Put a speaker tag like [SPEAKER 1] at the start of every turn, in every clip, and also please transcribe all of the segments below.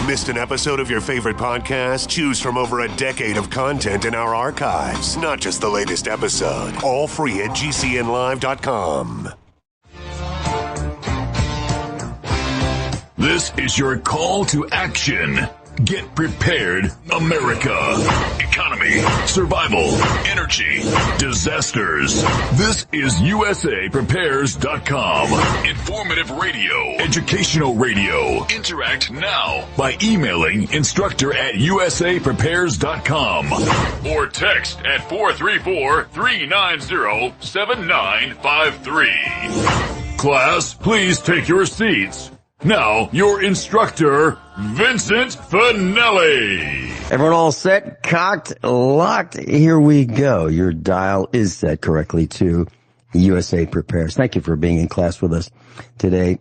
[SPEAKER 1] Missed an episode of your favorite podcast? Choose from over a decade of content in our archives, not just the latest episode. All free at GCNlive.com.
[SPEAKER 2] This is your call to action. Get prepared, America. Economy, survival, energy, disasters. This is USAPrepares.com. Informative radio, educational radio. Interact now by emailing instructor at USAPrepares.com or text at 434-390-7953. Class, please take your seats. Now, your instructor, Vincent Finelli.
[SPEAKER 3] Everyone all set, cocked, locked? Here we go. Your dial is set correctly to USA Prepares. Thank you for being in class with us today.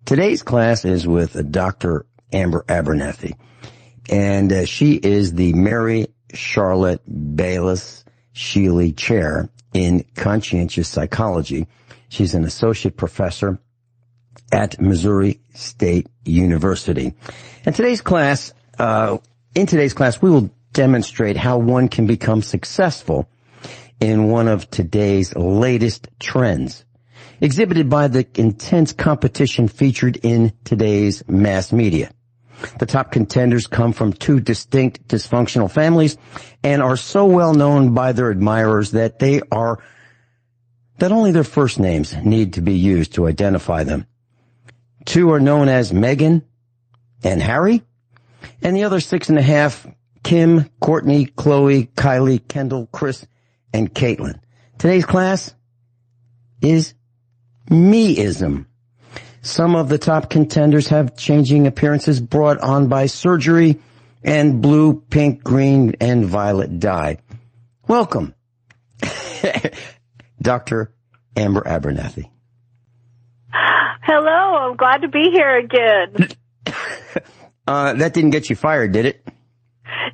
[SPEAKER 3] Today's class is with Dr. Amber Abernathy, and she is the Mary Charlotte Bayless Sheely Chair in Conscientious Psychology. She's an associate professor at Missouri State University. And in today's class, we will demonstrate how one can become successful in one of today's latest trends, exhibited by the intense competition featured in today's mass media. The top contenders come from two distinct dysfunctional families and are so well known by their admirers that only their first names need to be used to identify them. Two are known as Meghan and Harry, and the other 6.5, Kim, Courtney, Chloe, Kylie, Kendall, Chris, and Caitlin. Today's class is me-ism. Some of the top contenders have changing appearances brought on by surgery and blue, pink, green, and violet dye. Welcome, Dr. Amber Abernathy.
[SPEAKER 4] Hello, I'm glad to be here again.
[SPEAKER 3] That didn't get you fired, did it?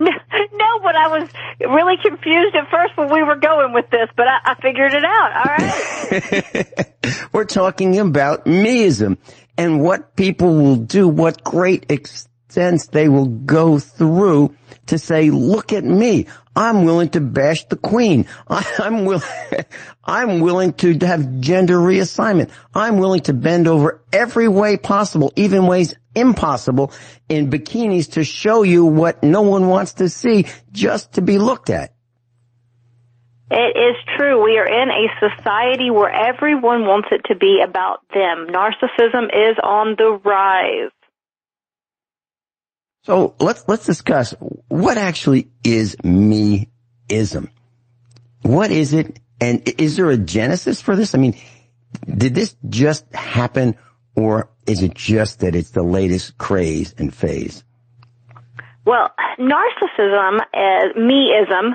[SPEAKER 4] No, but I was really confused at first when we were going with this, but I figured it out. All right.
[SPEAKER 3] We're talking about me-ism and what people will do, what great extents they will go through to say, look at me. I'm willing to bash the queen. I'm willing to have gender reassignment. I'm willing to bend over every way possible, even ways impossible, in bikinis to show you what no one wants to see, just to be looked at.
[SPEAKER 4] It is true. We are in a society where everyone wants it to be about them. Narcissism is on the rise.
[SPEAKER 3] So let's discuss what actually is me-ism. What is it, and is there a genesis for this? I mean, did this just happen, or is it just that it's the latest craze and phase?
[SPEAKER 4] Well, narcissism, me-ism,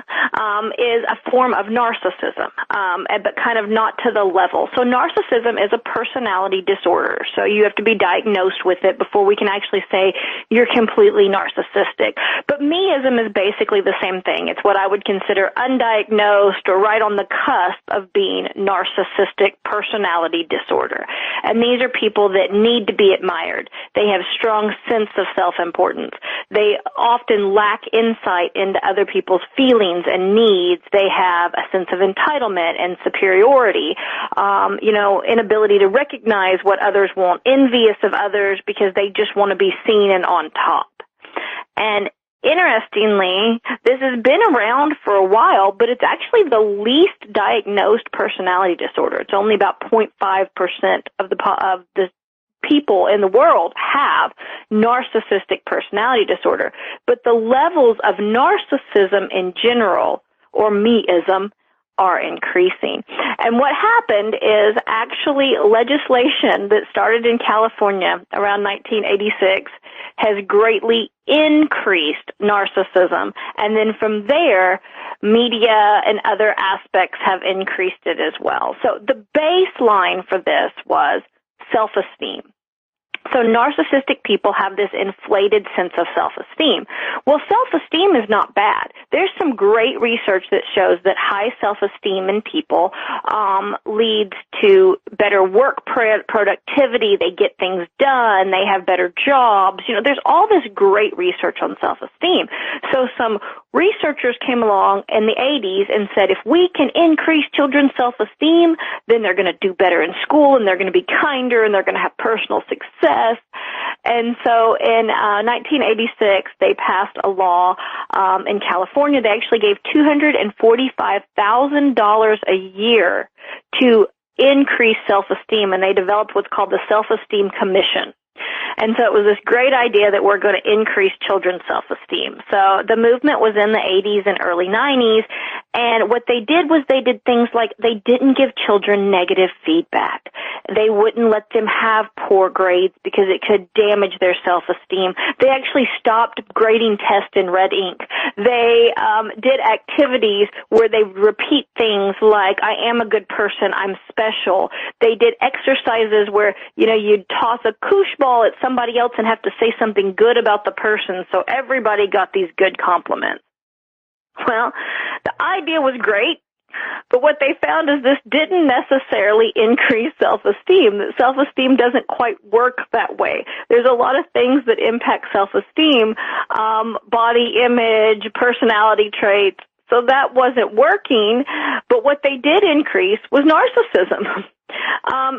[SPEAKER 4] is a form of narcissism, but kind of not to the level. So narcissism is a personality disorder. So you have to be diagnosed with it before we can actually say you're completely narcissistic. But me-ism is basically the same thing. It's what I would consider undiagnosed or right on the cusp of being narcissistic personality disorder. And these are people that need to be admired. They have strong sense of self-importance. They often lack insight into other people's feelings and needs. They have a sense of entitlement and superiority, inability to recognize what others want, envious of others because they just want to be seen and on top. And interestingly, this has been around for a while, but it's actually the least diagnosed personality disorder. It's only about 0.5% of the people in the world have narcissistic personality disorder. But the levels of narcissism in general, or me-ism, are increasing. And what happened is actually legislation that started in California around 1986 has greatly increased narcissism. And then from there, media and other aspects have increased it as well. So the baseline for this was self-esteem. So narcissistic people have this inflated sense of self-esteem. Well, self-esteem is not bad. There's some great research that shows that high self-esteem in people leads to better work productivity. They get things done. They have better jobs. You know, there's all this great research on self-esteem. So some researchers came along in the 80s and said, if we can increase children's self-esteem, then they're going to do better in school, and they're going to be kinder, and they're going to have personal success. And so in 1986, they passed a law in California. They actually gave $245,000 a year to increase self-esteem, and they developed what's called the Self-Esteem Commission. And so it was this great idea that we're going to increase children's self-esteem. So the movement was in the 80s and early 90s, and what they did was they did things like they didn't give children negative feedback. They wouldn't let them have poor grades because it could damage their self-esteem. They actually stopped grading tests in red ink. They did activities where they repeat things like, I am a good person, I'm special. They did exercises where, you know, you'd toss a koosh ball at somebody else and have to say something good about the person, so everybody got these good compliments. Well, the idea was great, but what they found is this didn't necessarily increase self-esteem. Self-esteem doesn't quite work that way. There's a lot of things that impact self-esteem, body image, personality traits, so that wasn't working, but what they did increase was narcissism.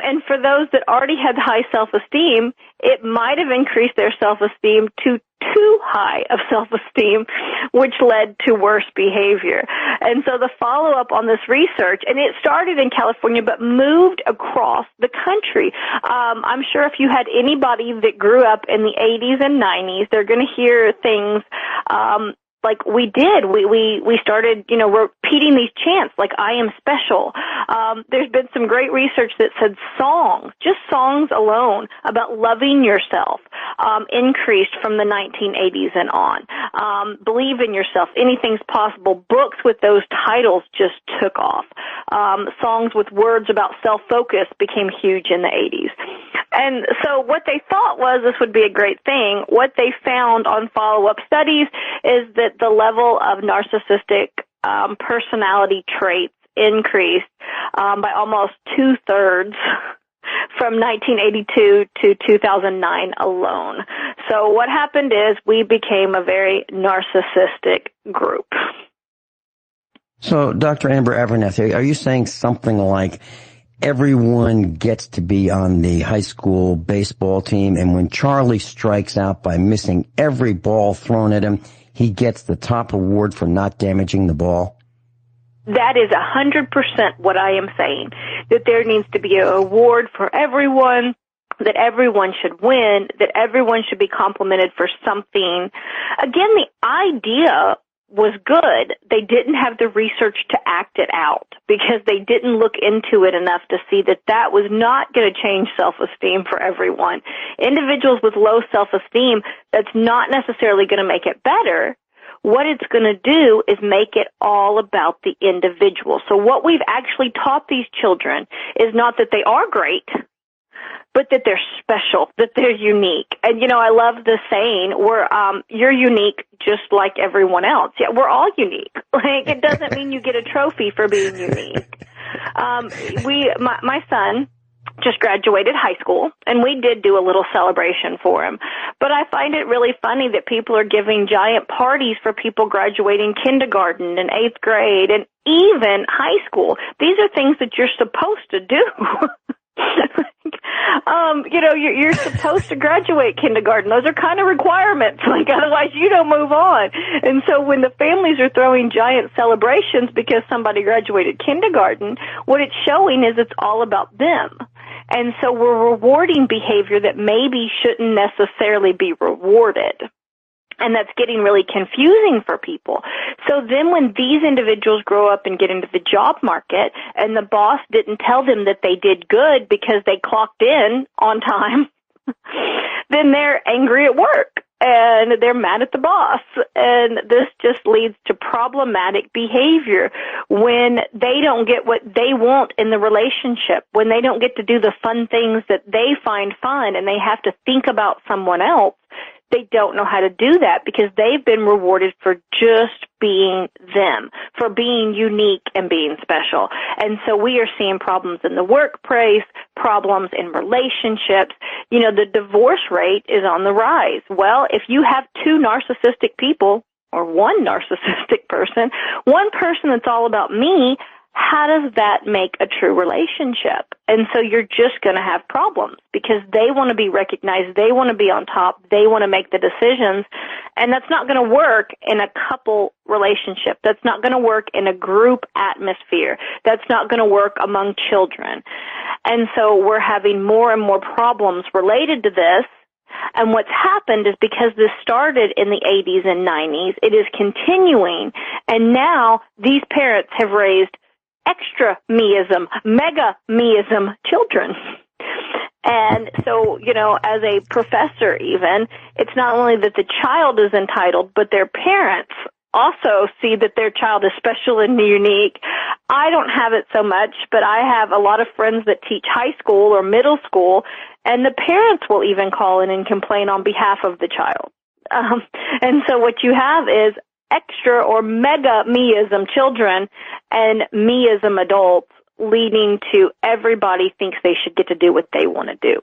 [SPEAKER 4] And for those that already had high self-esteem, it might have increased their self-esteem to too high of self-esteem, which led to worse behavior. And so the follow-up on this research, and it started in California but moved across the country. I'm sure if you had anybody that grew up in the 80s and 90s, they're going to hear things like we did. We started, you know, repeating these chants like, I am special. There's been some great research that said songs, just songs alone about loving yourself, increased from the 1980s and on. Believe in yourself. Anything's possible. Books with those titles just took off. Songs with words about self-focus became huge in the 80s. And so what they thought was this would be a great thing. What they found on follow-up studies is that the level of narcissistic personality traits increased by almost 2/3 from 1982 to 2009 alone. So what happened is we became a very narcissistic group.
[SPEAKER 3] So, Dr. Amber Abernathy, are you saying something like everyone gets to be on the high school baseball team, and when Charlie strikes out by missing every ball thrown at him, he gets the top award for not damaging the ball?
[SPEAKER 4] That is 100% what I am saying, that there needs to be an award for everyone, that everyone should win, that everyone should be complimented for something. Again, the idea was good. They didn't have the research to act it out because they didn't look into it enough to see that that was not going to change self-esteem for everyone. Individuals with low self-esteem, that's not necessarily going to make it better. What it's going to do is make it all about the individual. So what we've actually taught these children is not that they are great, but that they're special, that they're unique. And, you know, I love the saying, you're unique just like everyone else. Yeah, we're all unique. Like, it doesn't mean you get a trophy for being unique. My son just graduated high school, and we did do a little celebration for him. But I find it really funny that people are giving giant parties for people graduating kindergarten and 8th grade and even high school. These are things that you're supposed to do. You know, you're supposed to graduate kindergarten. Those are kind of requirements. Like, otherwise you don't move on. And so when the families are throwing giant celebrations because somebody graduated kindergarten, what it's showing is it's all about them. And so we're rewarding behavior that maybe shouldn't necessarily be rewarded. And that's getting really confusing for people. So then when these individuals grow up and get into the job market and the boss didn't tell them that they did good because they clocked in on time, then they're angry at work. And and they're mad at the boss. And this just leads to problematic behavior when they don't get what they want in the relationship, when they don't get to do the fun things that they find fun and they have to think about someone else. They don't know how to do that because they've been rewarded for just being them, for being unique and being special. And so we are seeing problems in the workplace, problems in relationships. You know, the divorce rate is on the rise. Well, if you have two narcissistic people or one narcissistic person, one person that's all about me, how does that make a true relationship? And so you're just going to have problems because they want to be recognized. They want to be on top. They want to make the decisions. And that's not going to work in a couple relationship. That's not going to work in a group atmosphere. That's not going to work among children. And so we're having more and more problems related to this. And what's happened is because this started in the 80s and 90s, it is continuing. And now these parents have raised extra me-ism, mega me-ism children. And so, you know, as a professor even, it's not only that the child is entitled, but their parents also see that their child is special and unique. I don't have it so much, but I have a lot of friends that teach high school or middle school, and the parents will even call in and complain on behalf of the child. And so what you have is extra or mega me-ism children and me-ism adults, leading to everybody thinks they should get to do what they want to do.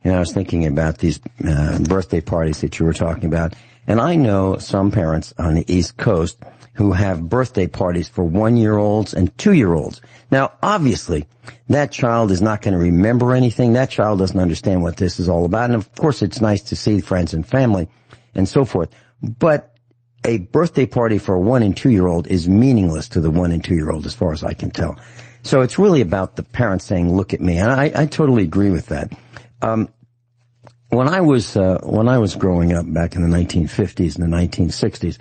[SPEAKER 3] You know, I was thinking about these birthday parties that you were talking about, and I know some parents on the East Coast who have birthday parties for 1-year-olds and 2-year-olds. Now, obviously, that child is not going to remember anything. That child doesn't understand what this is all about. And, of course, it's nice to see friends and family and so forth. But a birthday party for a 1- and 2-year-old is meaningless to the 1- and 2-year-old as far as I can tell. So it's really about the parents saying, look at me. And I totally agree with that. When I was growing up back in the 1950s and the 1960s,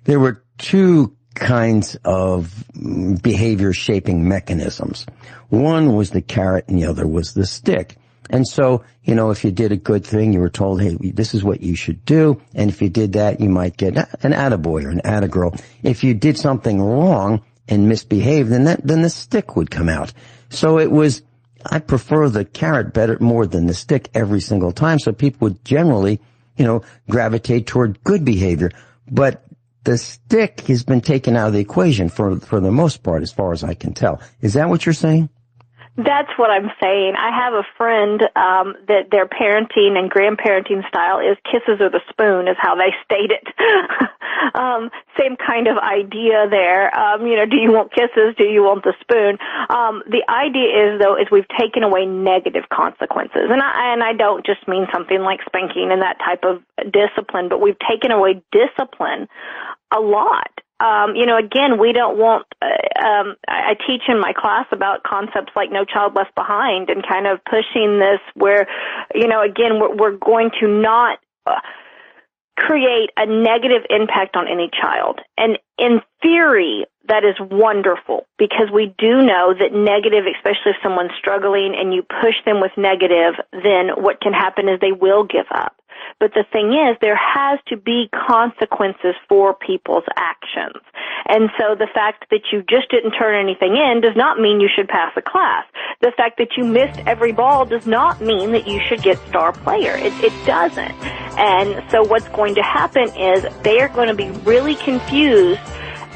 [SPEAKER 3] there were two kinds of behavior shaping mechanisms. One was the carrot and the other was the stick. And so, you know, if you did a good thing, you were told, hey, this is what you should do. And if you did that, you might get an attaboy or an attagirl. If you did something wrong and misbehaved, then the stick would come out. So I prefer the carrot more than the stick every single time. So people would generally, you know, gravitate toward good behavior. But the stick has been taken out of the equation for the most part, as far as I can tell. Is that what you're saying?
[SPEAKER 4] That's what I'm saying. I have a friend that their parenting and grandparenting style is kisses or the spoon is how they state it. Same kind of idea there. You know, do you want kisses? Do you want the spoon? The idea is we've taken away negative consequences. And I don't just mean something like spanking and that type of discipline, but we've taken away discipline a lot. You know, again, we don't want, I teach in my class about concepts like No Child Left Behind and kind of pushing this where, you know, again, we're going to not create a negative impact on any child. And in theory, that is wonderful because we do know that negative, especially if someone's struggling and you push them with negative, then what can happen is they will give up. But the thing is, there has to be consequences for people's actions. And so the fact that you just didn't turn anything in does not mean you should pass a class. The fact that you missed every ball does not mean that you should get star player. It doesn't. And so what's going to happen is they are going to be really confused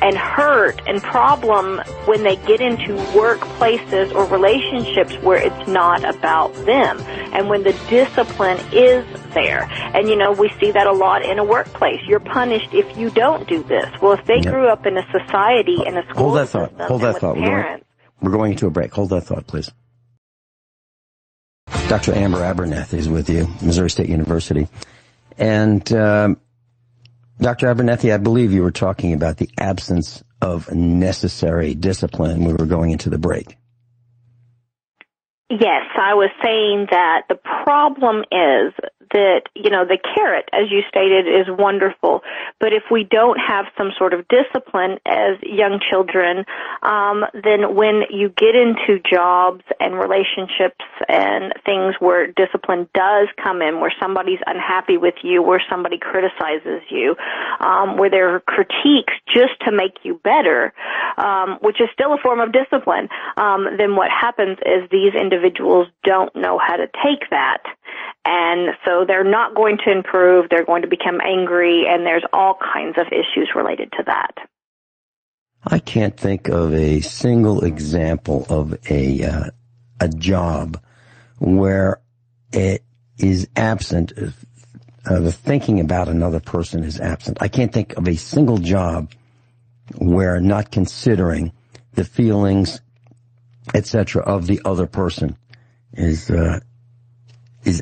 [SPEAKER 4] and hurt and problem when they get into workplaces or relationships where it's not about them and when the discipline is there. And, you know, we see that a lot in a workplace. You're punished if you don't do this. Well, if they grew up in a society, in a school system,
[SPEAKER 3] Hold that thought.
[SPEAKER 4] Parents,
[SPEAKER 3] we're going into a break. Hold that thought, please. Dr. Amber Abernathy is with you, Missouri State University. And Dr. Abernathy, I believe you were talking about the absence of necessary discipline when we were going into the break.
[SPEAKER 4] Yes, I was saying that the problem is that, the carrot, as you stated, is wonderful. But if we don't have some sort of discipline as young children, then when you get into jobs and relationships and things where discipline does come in, where somebody's unhappy with you, where somebody criticizes you, where there are critiques just to make you better, which is still a form of discipline, then what happens is these individuals don't know how to take that. And so they're not going to improve, they're going to become angry, and there's all kinds of issues related to that.
[SPEAKER 3] I can't think of a single example of a job where it is absent, the thinking about another person is absent. I can't think of a single job where not considering the feelings, etc., of the other person is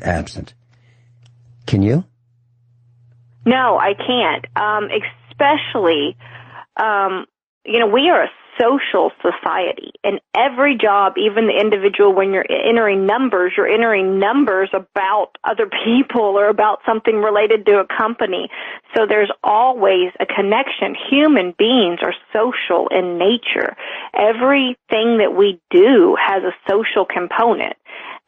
[SPEAKER 3] absent. Can you?
[SPEAKER 4] No, I can't. Especially, we are a social society, and every job, even the individual, when you're entering numbers about other people or about something related to a company. So there's always a connection. Human beings are social in nature. Everything that we do has a social component.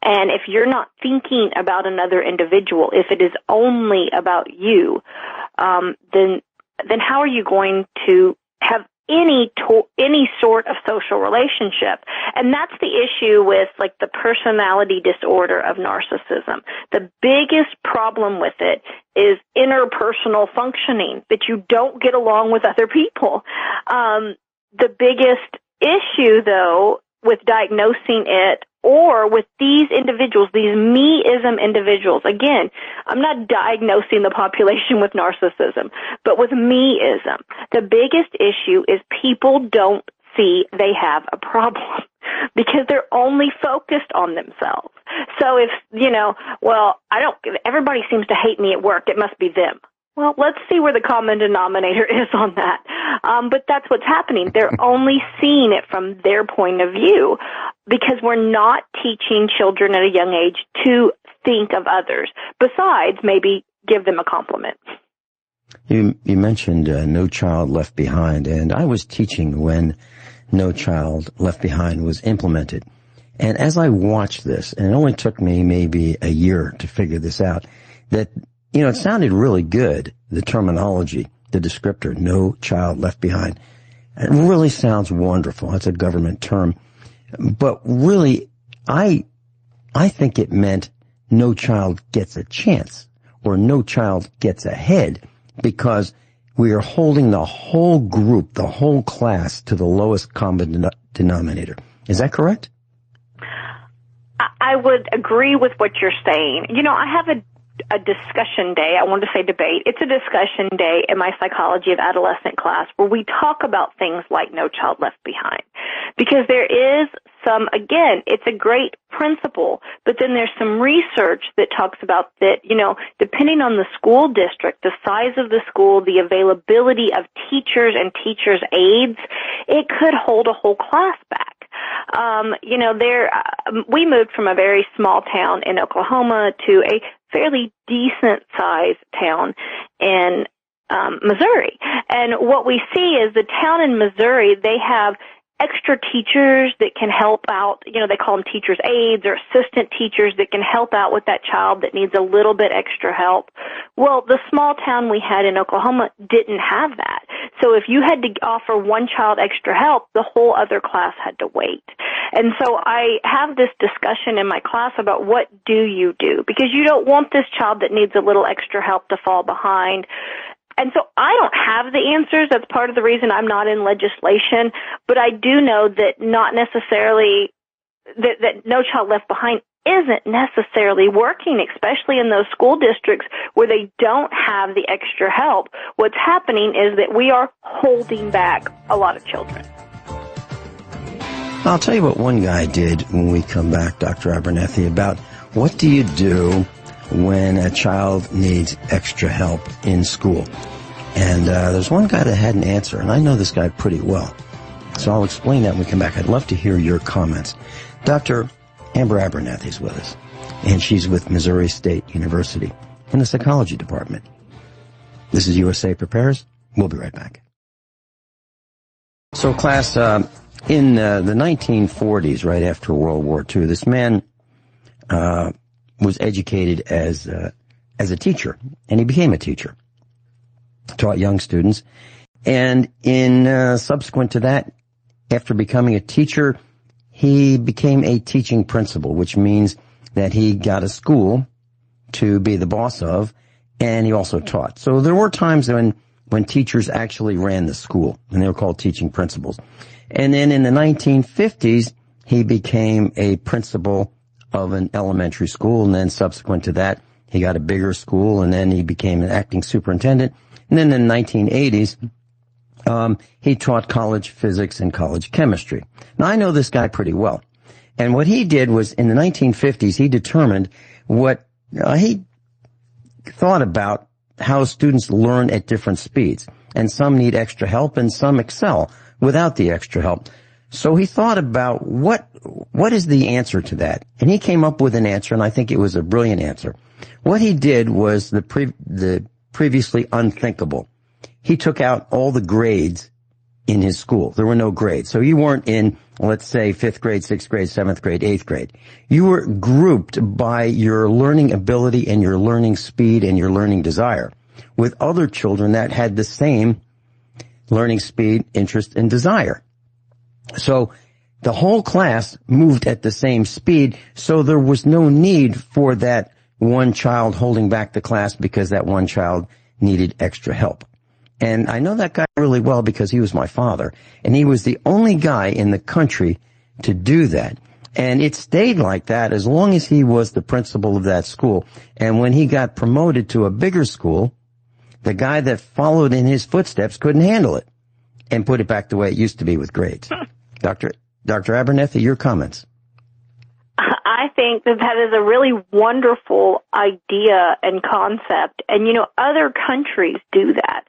[SPEAKER 4] And if you're not thinking about another individual, if it is only about you, then how are you going to have any sort of social relationship? And that's the issue with the personality disorder of narcissism. The biggest problem with it is interpersonal functioning, that you don't get along with other people. The biggest issue, though, with diagnosing it, or with these individuals, these me-ism individuals. Again, I'm not diagnosing the population with narcissism, but with me-ism. The biggest issue is people don't see they have a problem because they're only focused on themselves. So if, everybody seems to hate me at work, it must be them. Well, let's see where the common denominator is on that. But that's what's happening. They're only seeing it from their point of view because we're not teaching children at a young age to think of others. Besides, maybe give them a compliment.
[SPEAKER 3] You mentioned No Child Left Behind, and I was teaching when No Child Left Behind was implemented. And as I watched this, and it only took me maybe a year to figure this out, that it sounded really good, the terminology, the descriptor, No Child Left Behind. It really sounds wonderful. That's a government term. But really, I think it meant no child gets a chance, or no child gets ahead, because we are holding the whole group, the whole class, to the lowest common denominator. Is that correct?
[SPEAKER 4] I would agree with what you're saying. I have a discussion day. I wanted to say debate. It's a discussion day in my psychology of adolescent class where we talk about things like No Child Left Behind. Because there is again, it's a great principle, but then there's some research that talks about that, depending on the school district, the size of the school, the availability of teachers and teachers' aides, it could hold a whole class back. We moved from a very small town in Oklahoma to a fairly decent-sized town in Missouri. And what we see is the town in Missouri, they have extra teachers that can help out, they call them teachers' aides or assistant teachers that can help out with that child that needs a little bit extra help. Well, the small town we had in Oklahoma didn't have that. So if you had to offer one child extra help, the whole other class had to wait. And so I have this discussion in my class about what do you do? Because you don't want this child that needs a little extra help to fall behind. And so I don't have the answers. That's part of the reason I'm not in legislation. But I do know that not necessarily, that No Child Left Behind isn't necessarily working, especially in those school districts where they don't have the extra help. What's happening is that we are holding back a lot of children.
[SPEAKER 3] I'll tell you what one guy did when we come back, Dr. Abernathy, about what do you do when a child needs extra help in school. And there's one guy that had an answer, and I know this guy pretty well. So I'll explain that when we come back. I'd love to hear your comments. Dr. Amber Abernathy is with us, and she's with Missouri State University. in the psychology department. This is USA Prepares. We'll be right back. So class, in the 1940s, right after World War II, this man was educated as a teacher, and he became a teacher, taught young students. And in subsequent to that, after becoming a teacher, he became a teaching principal, which means that he got a school to be the boss of, and he also taught. So there were times when teachers actually ran the school, and they were called teaching principals. And then in the 1950s, he became a principal of an elementary school, and then subsequent to that, he got a bigger school, and then he became an acting superintendent. And then in the 1980s, he taught college physics and college chemistry. Now, I know this guy pretty well. And what he did was, in the 1950s, he determined what he thought about how students learn at different speeds. And some need extra help, and some excel without the extra help. So he thought about what is the answer to that? And he came up with an answer, and I think it was a brilliant answer. What he did was the previously unthinkable. He took out all the grades in his school. There were no grades. So you weren't in, let's say, 5th grade, 6th grade, 7th grade, 8th grade. You were grouped by your learning ability and your learning speed and your learning desire with other children that had the same learning speed, interest, and desire. So the whole class moved at the same speed, so there was no need for that one child holding back the class because that one child needed extra help. And I know that guy really well because he was my father, and he was the only guy in the country to do that. And it stayed like that as long as he was the principal of that school. And when he got promoted to a bigger school, the guy that followed in his footsteps couldn't handle it and put it back the way it used to be with grades. Dr. Abernathy, your comments.
[SPEAKER 4] I think that is a really wonderful idea and concept. And, other countries do that.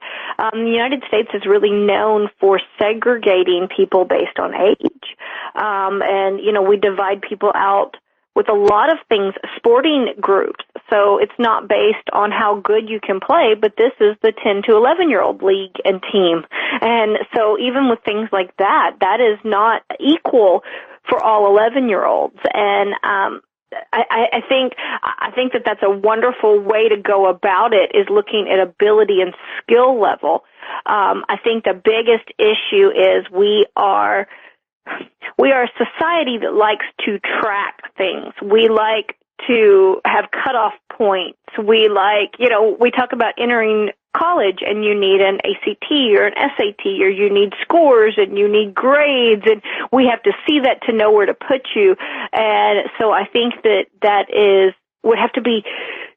[SPEAKER 4] The United States is really known for segregating people based on age. And, we divide people out with a lot of things, sporting groups. So it's not based on how good you can play, but this is the 10 to 11-year-old league and team. And so even with things like that, that is not equal for all 11-year-olds. And I think that that's a wonderful way to go about it, is looking at ability and skill level. I think the biggest issue is we are a society that likes to track things. We like to have cutoff points. We talk about entering college, and you need an ACT or an SAT, or you need scores and you need grades, and we have to see that to know where to put you. And so I think that would have to be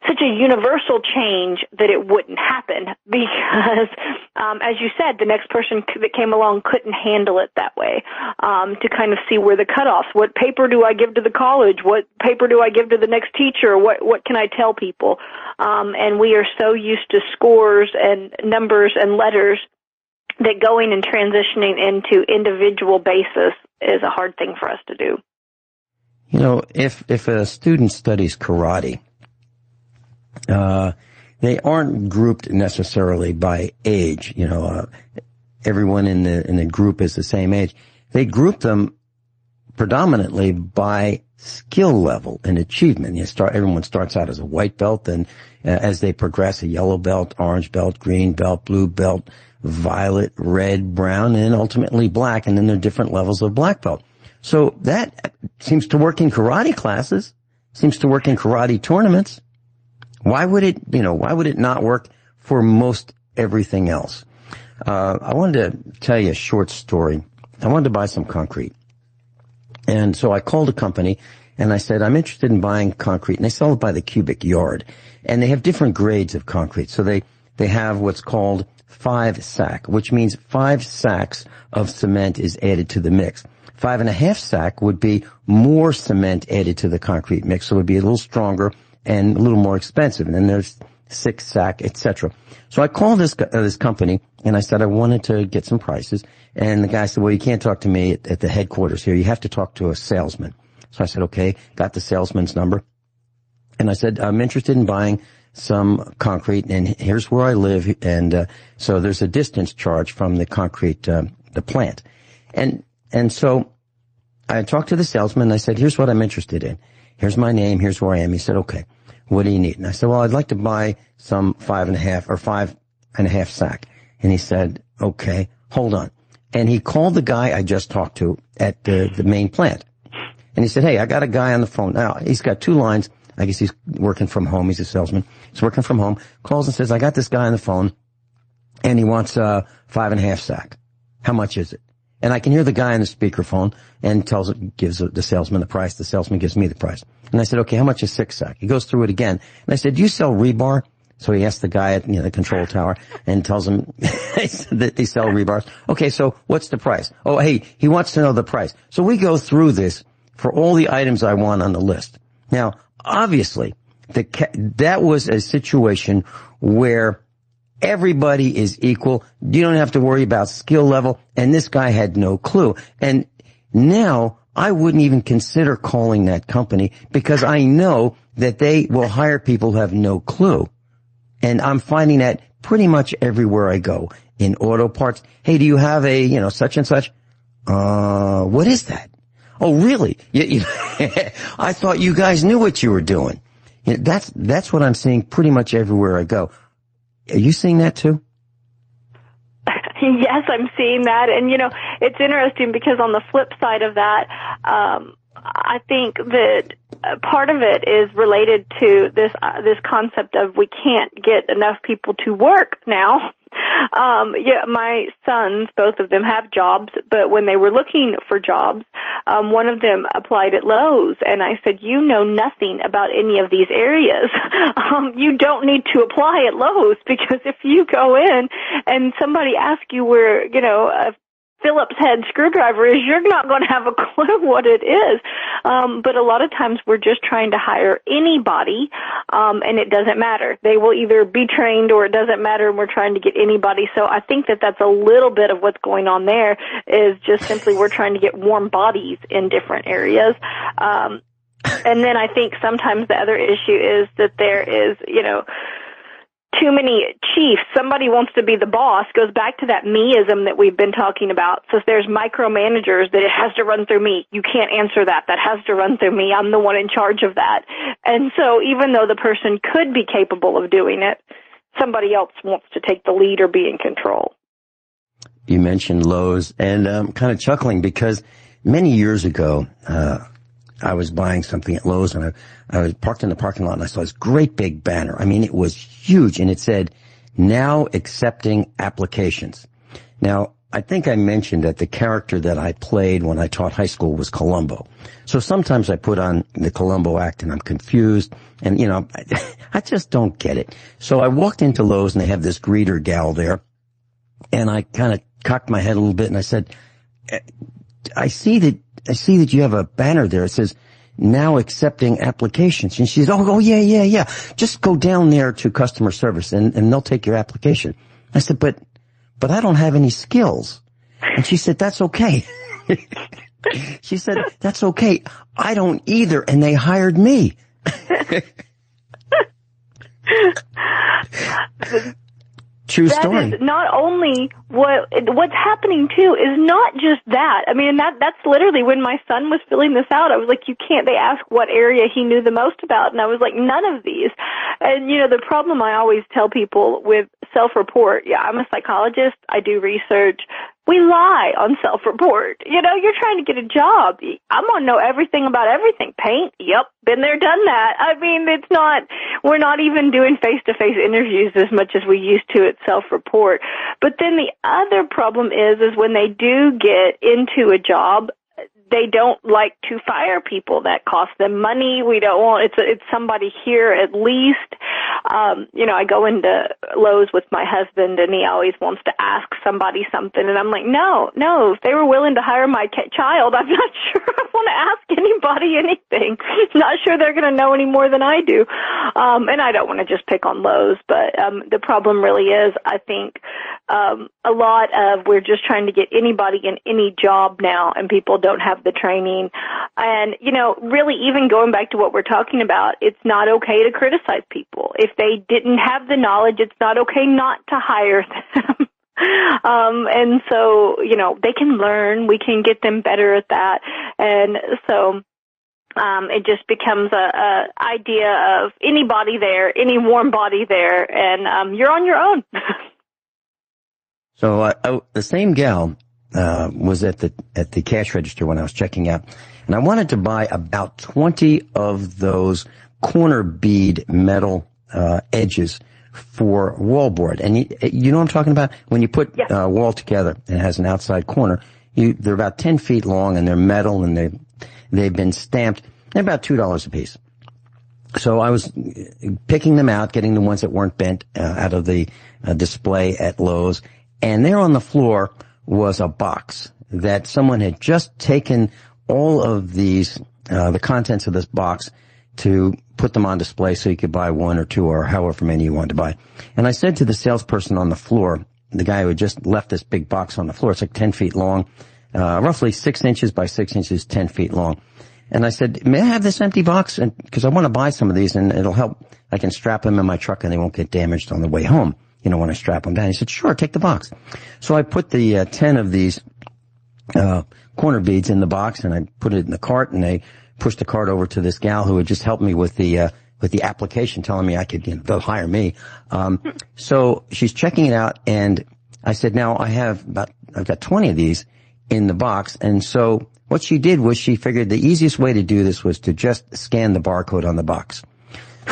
[SPEAKER 4] such a universal change that it wouldn't happen, because, as you said, the next person that came along couldn't handle it that way, to kind of see where the cutoffs, what paper do I give to the college, what paper do I give to the next teacher, what can I tell people? And we are so used to scores and numbers and letters that going and transitioning into individual basis is a hard thing for us to do.
[SPEAKER 3] If a student studies karate, they aren't grouped necessarily by age. Everyone in the group is the same age. They group them predominantly by skill level and achievement. Everyone starts out as a white belt, and as they progress, a yellow belt, orange belt, green belt, blue belt, violet, red, brown, and ultimately black. And then there are different levels of black belt. So that seems to work in karate classes, seems to work in karate tournaments. Why would it not work for most everything else? I wanted to tell you a short story. I wanted to buy some concrete. And so I called a company and I said, I'm interested in buying concrete, and they sell it by the cubic yard. And they have different grades of concrete. So they have what's called 5-sack, which means 5 sacks of cement is added to the mix. 5.5 sack would be more cement added to the concrete mix, so it would be a little stronger and a little more expensive. And then there's 6 sack, etc. So I called this company and I said I wanted to get some prices. And the guy said, well, you can't talk to me at the headquarters here. You have to talk to a salesman. So I said, okay, got the salesman's number. And I said, I'm interested in buying some concrete, and here's where I live. And so there's a distance charge from the concrete, the plant. And so I talked to the salesman, and I said, here's what I'm interested in. Here's my name. Here's where I am. He said, okay, what do you need? And I said, well, I'd like to buy some 5.5 sack. And he said, okay, hold on. And he called the guy I just talked to at the main plant. And he said, hey, I got a guy on the phone. Now, he's got two lines. I guess he's working from home. He's a salesman. He's working from home. Calls and says, I got this guy on the phone, and he wants 5.5 sack. How much is it? And I can hear the guy on the speakerphone and gives the salesman the price. The salesman gives me the price. And I said, okay, how much is 6 sack? He goes through it again. And I said, do you sell rebar? So he asked the guy at the control tower and tells him that they sell rebars. Okay, so what's the price? Oh, hey, he wants to know the price. So we go through this for all the items I want on the list. Now, obviously, that was a situation where everybody is equal. You don't have to worry about skill level. And this guy had no clue. And now I wouldn't even consider calling that company because I know that they will hire people who have no clue. And I'm finding that pretty much everywhere I go. In auto parts, hey, do you have a, such and such? What is that? Oh, really? I thought you guys knew what you were doing. That's what I'm seeing pretty much everywhere I go. Are you seeing that too?
[SPEAKER 4] Yes, I'm seeing that. And, it's interesting because on the flip side of that, I think that part of it is related to this concept of we can't get enough people to work now. My sons, both of them have jobs, but when they were looking for jobs, one of them applied at Lowe's, and I said, you know nothing about any of these areas. You don't need to apply at Lowe's because if you go in and somebody asks you where, a Phillips head screwdriver is, you're not going to have a clue what it is. But a lot of times we're just trying to hire anybody, and it doesn't matter. They will either be trained or it doesn't matter, and we're trying to get anybody. So I think that that's a little bit of what's going on there is just simply we're trying to get warm bodies in different areas. And then I think sometimes the other issue is that there is, too many chiefs. Somebody wants to be the boss. Goes back to that me-ism that we've been talking about. So there's micromanagers that it has to run through me. You can't answer that. That has to run through me. I'm the one in charge of that. And so even though the person could be capable of doing it, somebody else wants to take the lead or be in control.
[SPEAKER 3] You mentioned Lowe's, and I'm kind of chuckling because many years ago, I was buying something at Lowe's, and I was parked in the parking lot, and I saw this great big banner. I mean, it was huge, and it said, now accepting applications. Now, I think I mentioned that the character that I played when I taught high school was Columbo. So sometimes I put on the Columbo act, and I'm confused, and, I just don't get it. So I walked into Lowe's, and they have this greeter gal there, and I kind of cocked my head a little bit, and I said, I see that you have a banner there. It says, now accepting applications. And she says, oh, yeah. Just go down there to customer service and they'll take your application. I said, but I don't have any skills. And she said, that's okay. She said, that's okay. I don't either. And they hired me. True story.
[SPEAKER 4] That is not only what's happening too is not just that. I mean, that's literally when my son was filling this out. I was like, you can't. They asked what area he knew the most about, and I was like, none of these. And the problem I always tell people with self-report. Yeah, I'm a psychologist. I do research. We lie on self-report. You're trying to get a job. I'm going to know everything about everything. Paint? Yep. Been there, done that. I mean, we're not even doing face-to-face interviews as much as we used to at self-report. But then the other problem is when they do get into a job, they don't like to fire people. That costs them money. We don't want, it's somebody here at least. I go into Lowe's with my husband and he always wants to ask somebody something. And I'm like, no, if they were willing to hire my child, I'm not sure I want to ask anybody anything. Not sure they're going to know any more than I do. And I don't want to just pick on Lowe's, but the problem really is, I think, a lot of we're just trying to get anybody in any job now, and people don't have the training. And, really even going back to what we're talking about, it's not okay to criticize people. If they didn't have the knowledge, it's not okay not to hire them. And so, they can learn, we can get them better at that. And so, it just becomes a idea of anybody there, any warm body there, and, you're on your own.
[SPEAKER 3] So, the same gal, was at the cash register when I was checking out, and I wanted to buy about 20 of those corner bead metal, edges for wallboard. And you know what I'm talking about? When you put a wall together and it has an outside corner, they're about 10 feet long and they're metal and they've been stamped. They're about $2 a piece. So I was picking them out, getting the ones that weren't bent out of the display at Lowe's. And there on the floor was a box that someone had just taken all of these, the contents of this box to put them on display so you could buy one or two or however many you wanted to buy. And I said to the salesperson on the floor, the guy who had just left this big box on the floor, it's like 10 feet long, roughly 6 inches by 6 inches, 10 feet long. And I said, may I have this empty box? And because I want to buy some of these and it'll help. I can strap them in my truck and they won't get damaged on the way home, when I strap them down. He said, sure, take the box. So I put the 10 of these corner beads in the box and I put it in the cart and I pushed the cart over to this gal who had just helped me with the application, telling me I could, they'll hire me. So she's checking it out and I said, now I've got 20 of these in the box. And so what she did was she figured the easiest way to do this was to just scan the barcode on the box.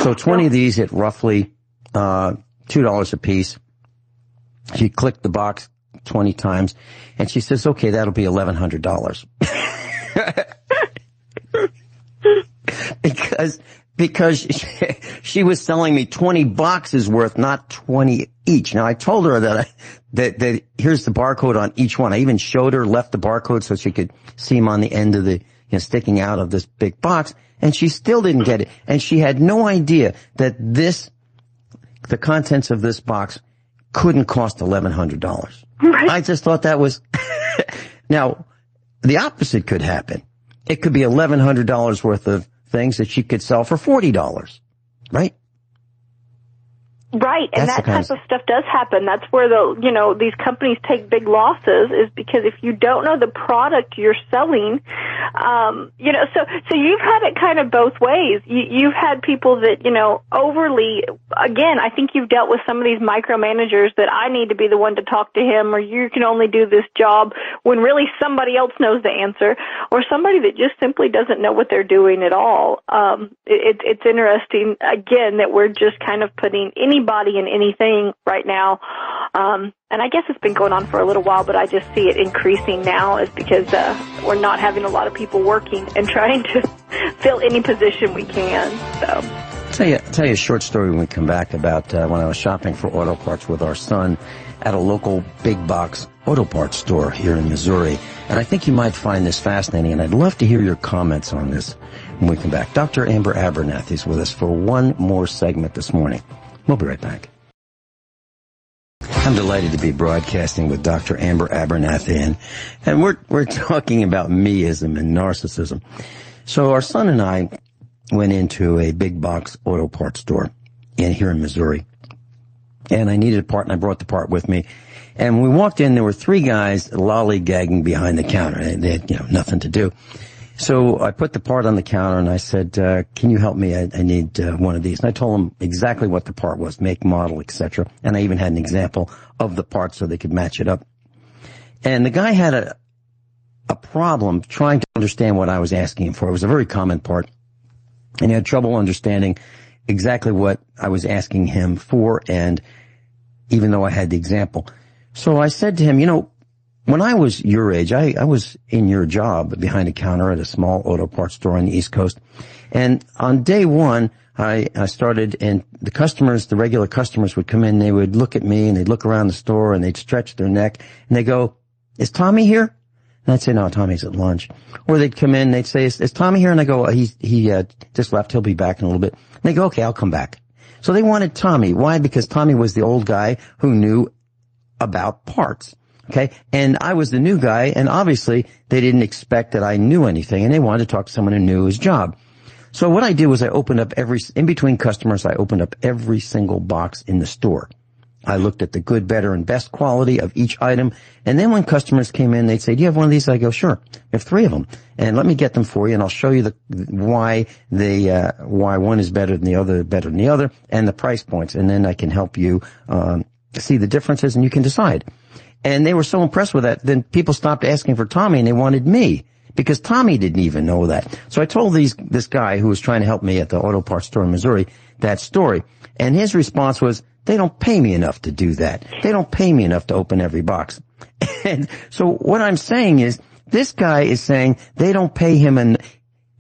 [SPEAKER 3] So 20 of these at roughly, $2 a piece. She clicked the box 20 times and she says, okay, that'll be $1,100. Because she was selling me 20 boxes worth, not 20 each. Now I told her that here's the barcode on each one. I even showed her, left the barcode so she could see them on the end of the, sticking out of this big box, and she still didn't get it. And she had no idea that the contents of this box couldn't cost $1,100. Right. I just thought that was, now the opposite could happen. It could be $1,100 worth of things that she could sell for $40, right?
[SPEAKER 4] Right, and that type of stuff does happen. That's where these companies take big losses, is because if you don't know the product you're selling, so you've had it kind of both ways. You've had people that, overly, again, I think you've dealt with some of these micromanagers that I need to be the one to talk to him, or you can only do this job, when really somebody else knows the answer, or somebody that just simply doesn't know what they're doing at all. It's interesting, again, that we're just kind of putting anybody and anything right now. And I guess it's been going on for a little while, but I just see it increasing now, is because we're not having a lot of people working and trying to fill any position we can. So
[SPEAKER 3] I'll tell you a short story when we come back about when I was shopping for auto parts with our son at a local big box auto parts store here in Missouri. And I think you might find this fascinating, and I'd love to hear your comments on this when we come back. Dr. Amber Abernathy is with us for one more segment this morning. We'll be right back. I'm delighted to be broadcasting with Dr. Amber Abernathy, and we're talking about me-ism and narcissism. So our son and I went into a big box auto parts store here in Missouri, and I needed a part, and I brought the part with me. And when we walked in, there were three guys lollygagging behind the counter. They had, nothing to do. So I put the part on the counter and I said, can you help me? I need one of these. And I told them exactly what the part was, make, model, etc. And I even had an example of the part so they could match it up. And the guy had a problem trying to understand what I was asking him for. It was a very common part. And he had trouble understanding exactly what I was asking him for, and even though I had the example. So I said to him, when I was your age, I was in your job behind a counter at a small auto parts store on the East Coast. And on day one, I started, and the regular customers would come in, they would look at me and they'd look around the store and they'd stretch their neck and they go, is Tommy here? And I'd say, no, Tommy's at lunch. Or they'd come in, they'd say, is Tommy here? And I go, he just left, he'll be back in a little bit. And they go, okay, I'll come back. So they wanted Tommy. Why? Because Tommy was the old guy who knew about parts. Okay. And I was the new guy, and obviously they didn't expect that I knew anything, and they wanted to talk to someone who knew his job. So what I did was I opened up in between customers, I opened up every single box in the store. I looked at the good, better, and best quality of each item. And then when customers came in, they'd say, do you have one of these? I go, sure. I have 3 of them. And let me get them for you, and I'll show you why one is better than the other, and the price points. And then I can help you, see the differences, and you can decide. And they were so impressed with that, then people stopped asking for Tommy, and they wanted me, because Tommy didn't even know that. So I told this guy who was trying to help me at the auto parts store in Missouri that story. And his response was, they don't pay me enough to do that. They don't pay me enough to open every box. And so what I'm saying is, this guy is saying they don't pay him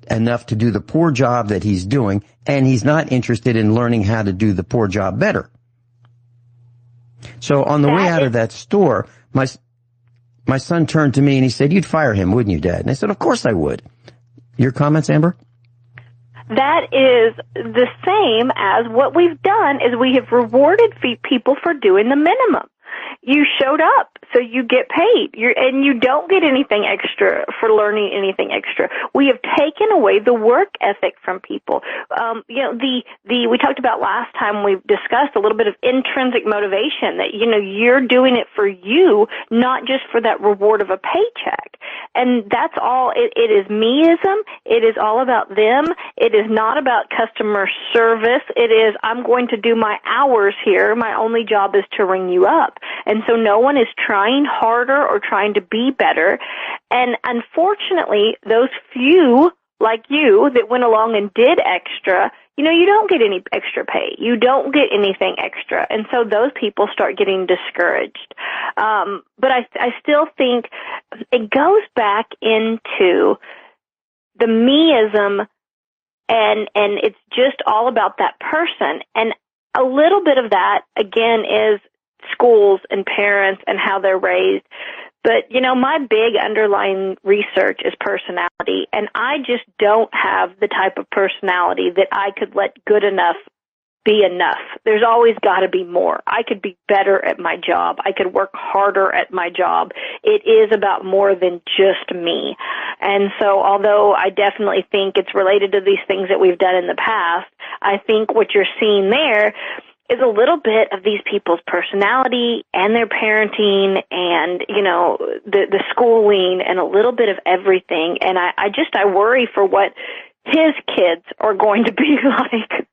[SPEAKER 3] enough to do the poor job that he's doing, and he's not interested in learning how to do the poor job better. So on the way out of that store, my son turned to me and he said, you'd fire him, wouldn't you, Dad? And I said, of course I would. Your comments, Amber?
[SPEAKER 4] That is the same as what we've done is we have rewarded people for doing the minimum. You showed up, so you get paid. And you don't get anything extra for learning anything extra. We have taken away the work ethic from people. We talked about last time we discussed a little bit of intrinsic motivation that, you're doing it for you, not just for that reward of a paycheck. And that's all. It is me-ism. It is all about them. It is not about customer service. It is, I'm going to do my hours here. My only job is to ring you up. And so no one is trying harder or trying to be better. And unfortunately, those few like you that went along and did extra, you don't get any extra pay. You don't get anything extra. And so those people start getting discouraged. But I still think it goes back into the me-ism, and it's just all about that person. And a little bit of that, again, is schools and parents and how they're raised. But, my big underlying research is personality, and I just don't have the type of personality that I could let good enough be enough. There's always got to be more. I could be better at my job. I could work harder at my job. It is about more than just me. And so although I definitely think it's related to these things that we've done in the past, I think what you're seeing there is a little bit of these people's personality and their parenting and, the schooling and a little bit of everything. And I worry for what his kids are going to be like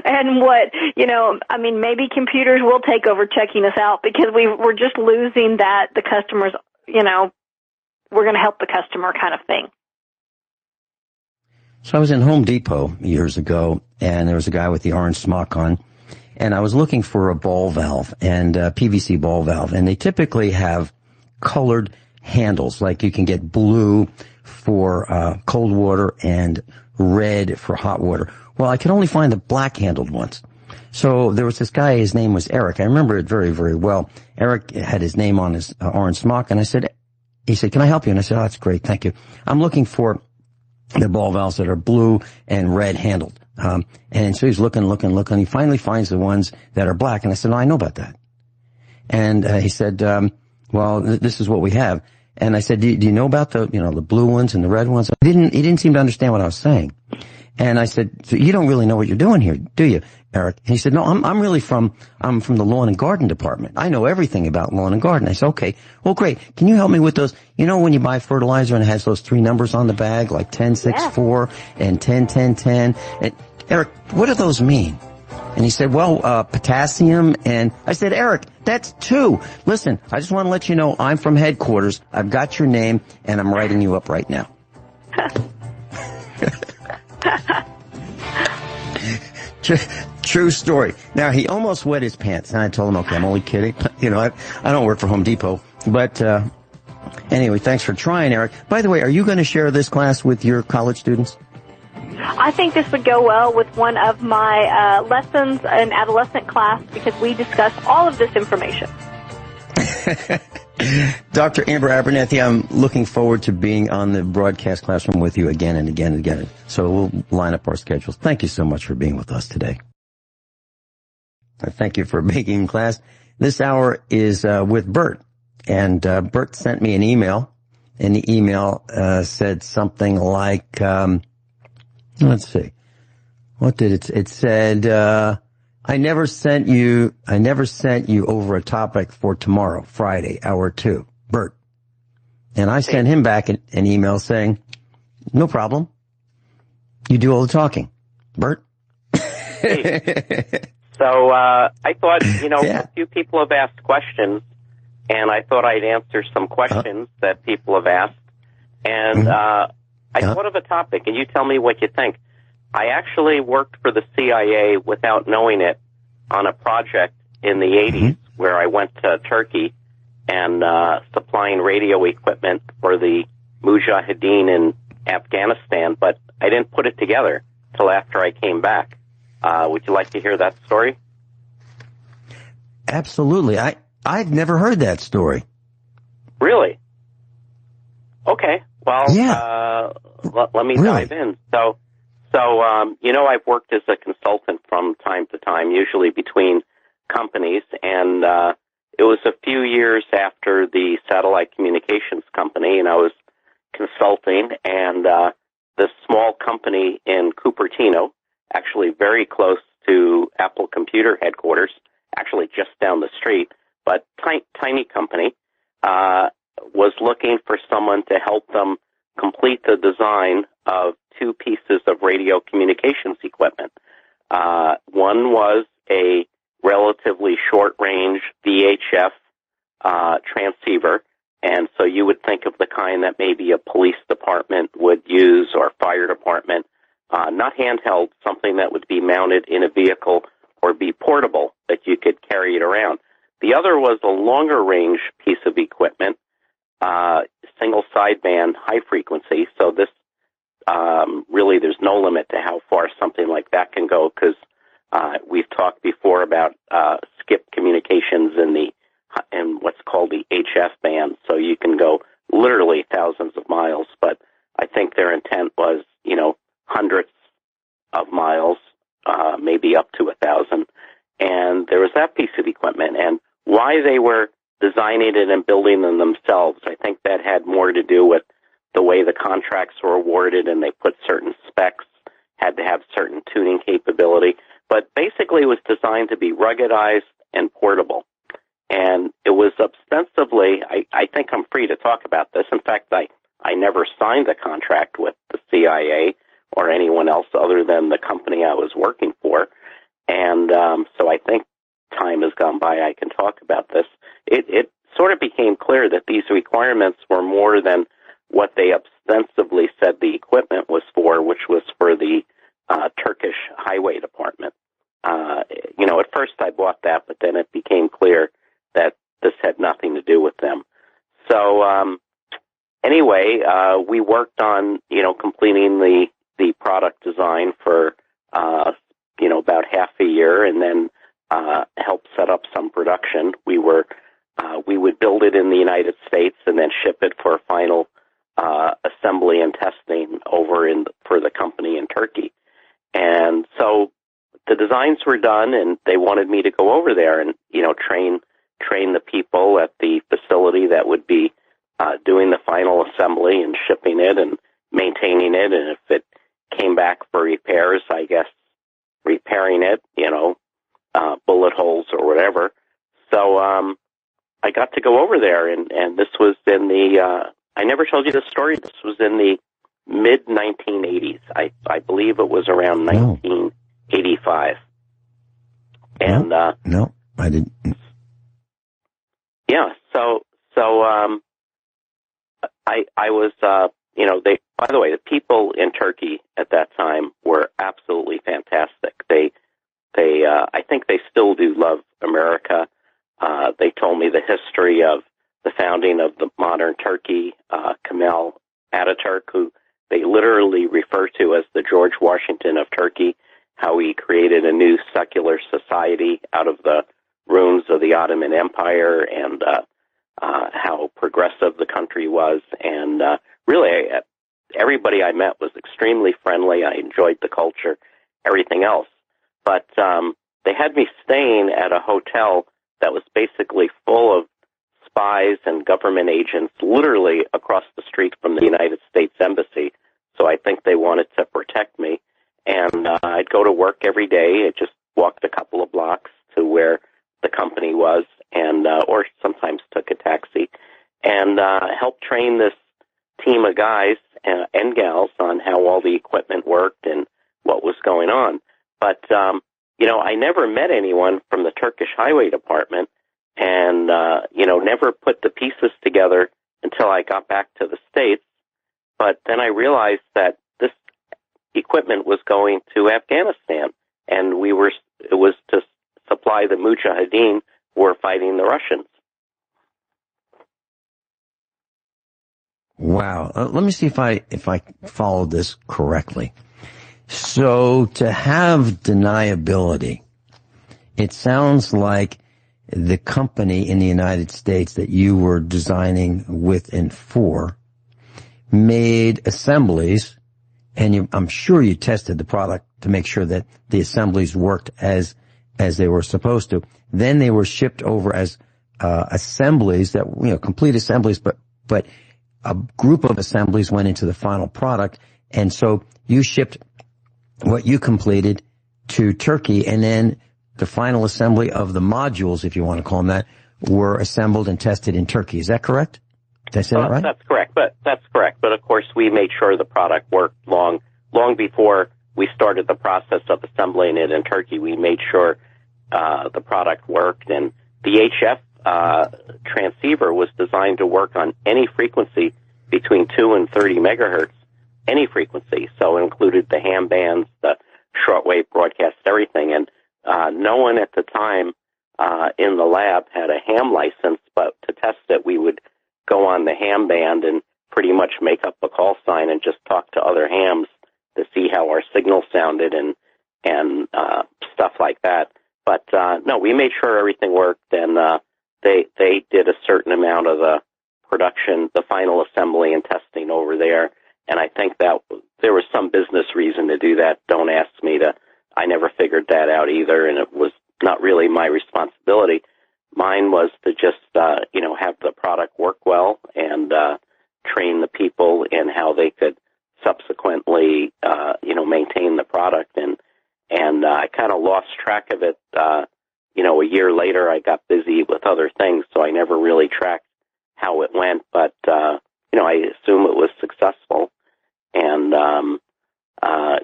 [SPEAKER 4] and what, maybe computers will take over checking us out because we're just losing that, the customers, we're going to help the customer kind of thing.
[SPEAKER 3] So I was in Home Depot years ago, and there was a guy with the orange smock on. And I was looking for a ball valve and a PVC ball valve. And they typically have colored handles, like you can get blue for cold water and red for hot water. Well, I could only find the black handled ones. So there was this guy, his name was Eric. I remember it very, very well. Eric had his name on his orange smock. And he said, can I help you? And I said, oh, that's great. Thank you. I'm looking for the ball valves that are blue and red handled. And so he's looking. He finally finds the ones that are black. And I said, no, I know about that. And he said, well, this is what we have. And I said, do you know about the blue ones and the red ones? He didn't seem to understand what I was saying. And I said, so you don't really know what you're doing here, do you, Eric? And he said, no, I'm from the lawn and garden department. I know everything about lawn and garden. I said, okay, well, great. Can you help me with those? When you buy fertilizer and it has those 3 numbers on the bag, like 10, 6, 4 and 10, 10, 10. And Eric, what do those mean? And he said, well, potassium. And I said, Eric, that's 2. Listen, I just want to let you know I'm from headquarters. I've got your name and I'm writing you up right now. True story. Now, he almost wet his pants, and I told him, okay, I'm only kidding. I don't work for Home Depot. But anyway, thanks for trying, Eric. By the way, are you going to share this class with your college students?
[SPEAKER 4] I think this would go well with one of my lessons in adolescent class because we discuss all of this information.
[SPEAKER 3] Dr. Amber Abernathy, I'm looking forward to being on the broadcast classroom with you again and again and again. So we'll line up our schedules. Thank you so much for being with us today. Thank you for being in class. This hour is with Bert. And Bert sent me an email, and the email said something like, let's see, what did it said, I never sent you over a topic for tomorrow, Friday, hour 2, Bert. And I sent him back an email saying, no problem. You do all the talking, Bert.
[SPEAKER 5] Hey. So I thought, a few people have asked questions, and I thought I'd answer some questions that people have asked. And I thought of a topic, and you tell me what you think. I actually worked for the CIA without knowing it on a project in the 80s where I went to Turkey and supplying radio equipment for the Mujahideen in Afghanistan, but I didn't put it together till after I came back. Would you like to hear that story?
[SPEAKER 3] Absolutely. I've never heard that story.
[SPEAKER 5] Really? Okay. Well, let me dive in. So, I've worked as a consultant from time to time, usually between companies, and it was a few years after the satellite communications company, and I was consulting, and this small company in Cupertino, actually very close to Apple Computer headquarters, actually just down the street, but tiny company, was looking for someone to help them complete the design of 2 pieces of radio communications equipment. One was a relatively short-range VHF transceiver, and so you would think of the kind that maybe a police department would use or fire department, not handheld, something that would be mounted in a vehicle or be portable, that you could carry it around. The other was a longer-range piece of equipment, single sideband, high frequency. So this really, there's no limit to how far something like that can go, because we've talked before about skip communications in what's called the HF band. So you can go literally thousands of miles, but I think their intent was, hundreds of miles, maybe up to 1,000. And there was that piece of equipment. And why they were designing it and building them themselves, I think that had more to do with the way the contracts were awarded, and they put certain specs, had to have certain tuning capability. But basically it was designed to be ruggedized and portable. And it was ostensibly, I think I'm free to talk about this. In fact, I never signed a contract with the CIA or anyone else other than the company I was working for. And so I think time has gone by. I can talk about this. It sort of became clear that these requirements were more than what they ostensibly said the equipment was for, which was for the Turkish Highway Department. At first I bought that, but then it became clear that this had nothing to do with them. So anyway, we worked on, completing the product design for, about half a year, and then helped set up some production. We would build it in the United States and then ship it for final assembly and testing over for the company in Turkey. And so the designs were done, and they wanted me to go over there and, train the people at the facility that would be doing the final assembly and shipping it and maintaining it. And if it came back for repairs, I guess repairing it, bullet holes or whatever. So I got to go over there, and this was in the, I never told you this story, this was in the mid-1980s. I believe it was around 1985. And
[SPEAKER 3] no, I didn't.
[SPEAKER 5] Yeah, so I was, by the way, the people in Turkey at that time were absolutely fantastic. They I think they still do love America. They told me the history of the founding of the modern Turkey, Kemal Ataturk, who they literally refer to as the George Washington of Turkey, how he created a new secular society out of the ruins of the Ottoman Empire, and how progressive the country was. And really, everybody I met was extremely friendly. I enjoyed the culture, everything else. But they had me staying at a hotel that was basically full of spies guys and government agents literally across the street from the United States Embassy. So I think they wanted to protect me. And I'd go to work every day. I just walked a couple of blocks to where the company was, and or sometimes took a taxi, and helped train this team of guys and gals on how all the equipment worked and what was going on. But, I never met anyone from the Turkish Highway Department, and, never put the pieces together until I got back to the States. But then I realized that this equipment was going to Afghanistan, and it was to supply the Mujahideen who were fighting the Russians.
[SPEAKER 3] Wow. Let me see if I followed this correctly. So to have deniability, it sounds like the company in the United States that you were designing with and for made assemblies, and I'm sure you tested the product to make sure that the assemblies worked as they were supposed to. Then they were shipped over as assemblies that, complete assemblies, but a group of assemblies went into the final product. And so you shipped what you completed to Turkey, and then the final assembly of the modules, if you want to call them that, were assembled and tested in Turkey. Is that correct? Did I say that right?
[SPEAKER 5] That's correct. But of course, we made sure the product worked long before we started the process of assembling it in Turkey. We made sure the product worked, and the HF transceiver was designed to work on any frequency between 2 and 30 megahertz, any frequency. So it included the ham bands, the shortwave broadcast, everything. And no one at the time in the lab had a ham license, but to test it, we would go on the ham band and pretty much make up a call sign and just talk to other hams to see how our signal sounded and stuff like that. But no, we made sure everything worked, and they did a certain amount of the production, the final assembly and testing over there. And I think that there was some business reason to do that. Don't ask me I never figured that out either, and it was not really my responsibility. Mine was to just, have the product work well and train the people in how they could subsequently, maintain the product. And I kind of lost track of it. A year later, I got busy with other things, so I never really tracked how it went. But, I assume it was successful. And,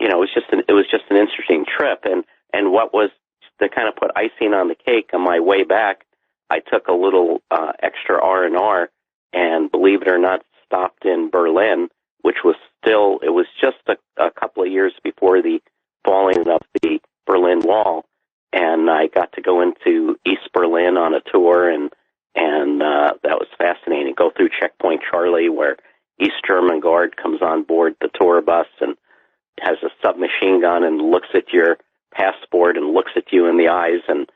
[SPEAKER 5] it was just an interesting trip. And what was to kind of put icing on the cake on my way back, I took a little extra R&R, and believe it or not, stopped in Berlin, which was it was just a couple of years before the falling of the Berlin Wall. And I got to go into East Berlin on a tour, and that was fascinating. Go through Checkpoint Charlie, where East German Guard comes on board the tour bus and has a submachine gun and looks at your passport and looks at you in the eyes and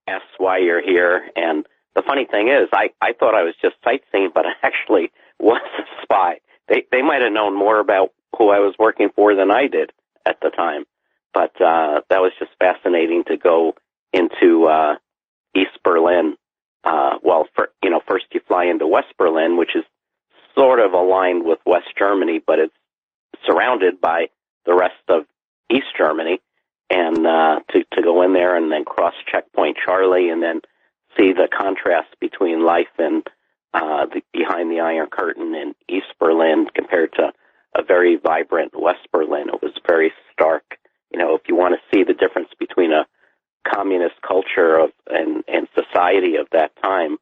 [SPEAKER 5] asks why you're here. And the funny thing is, I thought I was just sightseeing, but I actually was a spy. They might have known more about who I was working for than I did at the time. But that was just fascinating to go into East Berlin. First you fly into West Berlin, which is sort of aligned with West Germany, but it's surrounded by the rest of East Germany. And to go in there and then cross Checkpoint Charlie and then see the contrast between life and behind the Iron Curtain in East Berlin compared to a very vibrant West Berlin. It was very stark. If you want to see the difference between a communist culture and society of that time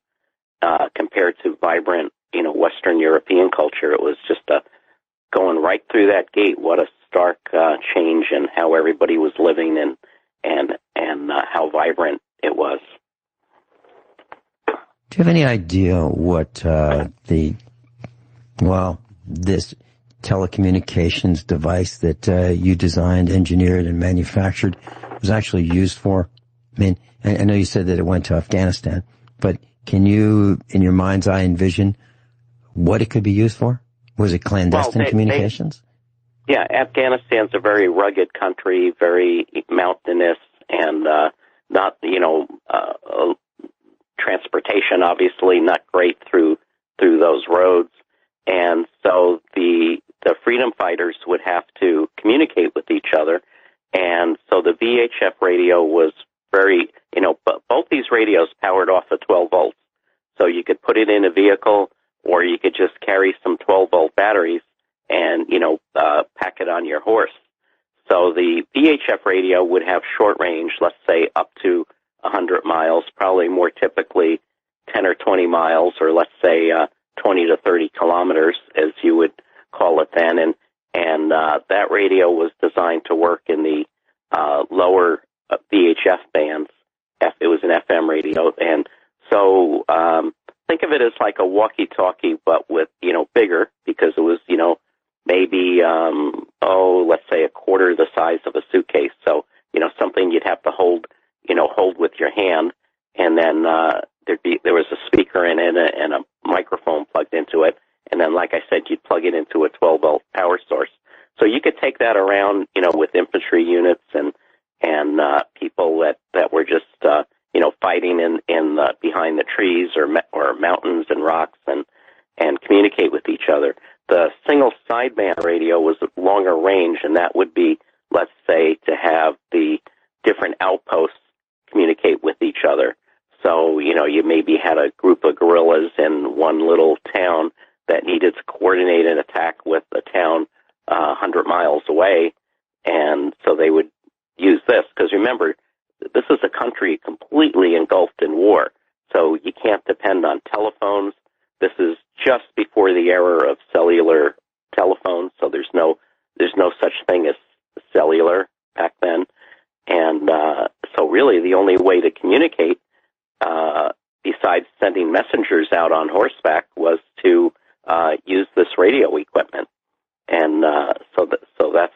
[SPEAKER 5] compared to vibrant, Western European culture, it was just going right through that gate. What a stark change in how everybody was living and how vibrant it was.
[SPEAKER 3] Do you have any idea what this telecommunications device that you designed, engineered, and manufactured was actually used for? I mean, I know you said that it went to Afghanistan, but can you, in your mind's eye, envision what it could be used for? Was it clandestine communications?
[SPEAKER 5] Yeah, Afghanistan's a very rugged country, very mountainous, and not, transportation obviously not great through through those roads. And so the freedom fighters would have to communicate with each other. And so the VHF radio was very, both these radios powered off of 12 volts. So you could put it in a vehicle, or you could just carry some 12-volt batteries and, pack it on your horse. So the VHF radio would have short range, let's say up to 100 miles, probably more typically 10 or 20 miles, or let's say 20 to 30 kilometers, as you would call it then. And that radio was designed to work in the lower VHF bands. It was an FM radio. And so think of it as like a walkie-talkie, but with, bigger, because it was, maybe, let's say a quarter the size of a suitcase. So, something you'd have to hold with your hand. And then there was a speaker in it and a microphone plugged into it. And then, like I said, you'd plug it into a 12-volt power source. So you could take that around, with infantry units and people that were just, fighting in behind the trees or mountains and rocks and communicate with each other. The single sideband radio was longer range, and that would be, let's say, to have the different outposts communicate with each other. So, you maybe had a group of guerrillas in one little town that needed to coordinate an attack with a town 100 miles away, and so they would use this. Because remember, this is a country completely engulfed in war, so you can't depend on telephones. This is just before the era of cellular telephones, so there's no such thing as cellular back then. And so really the only way to communicate, besides sending messengers out on horseback, was to use this radio equipment. And so that's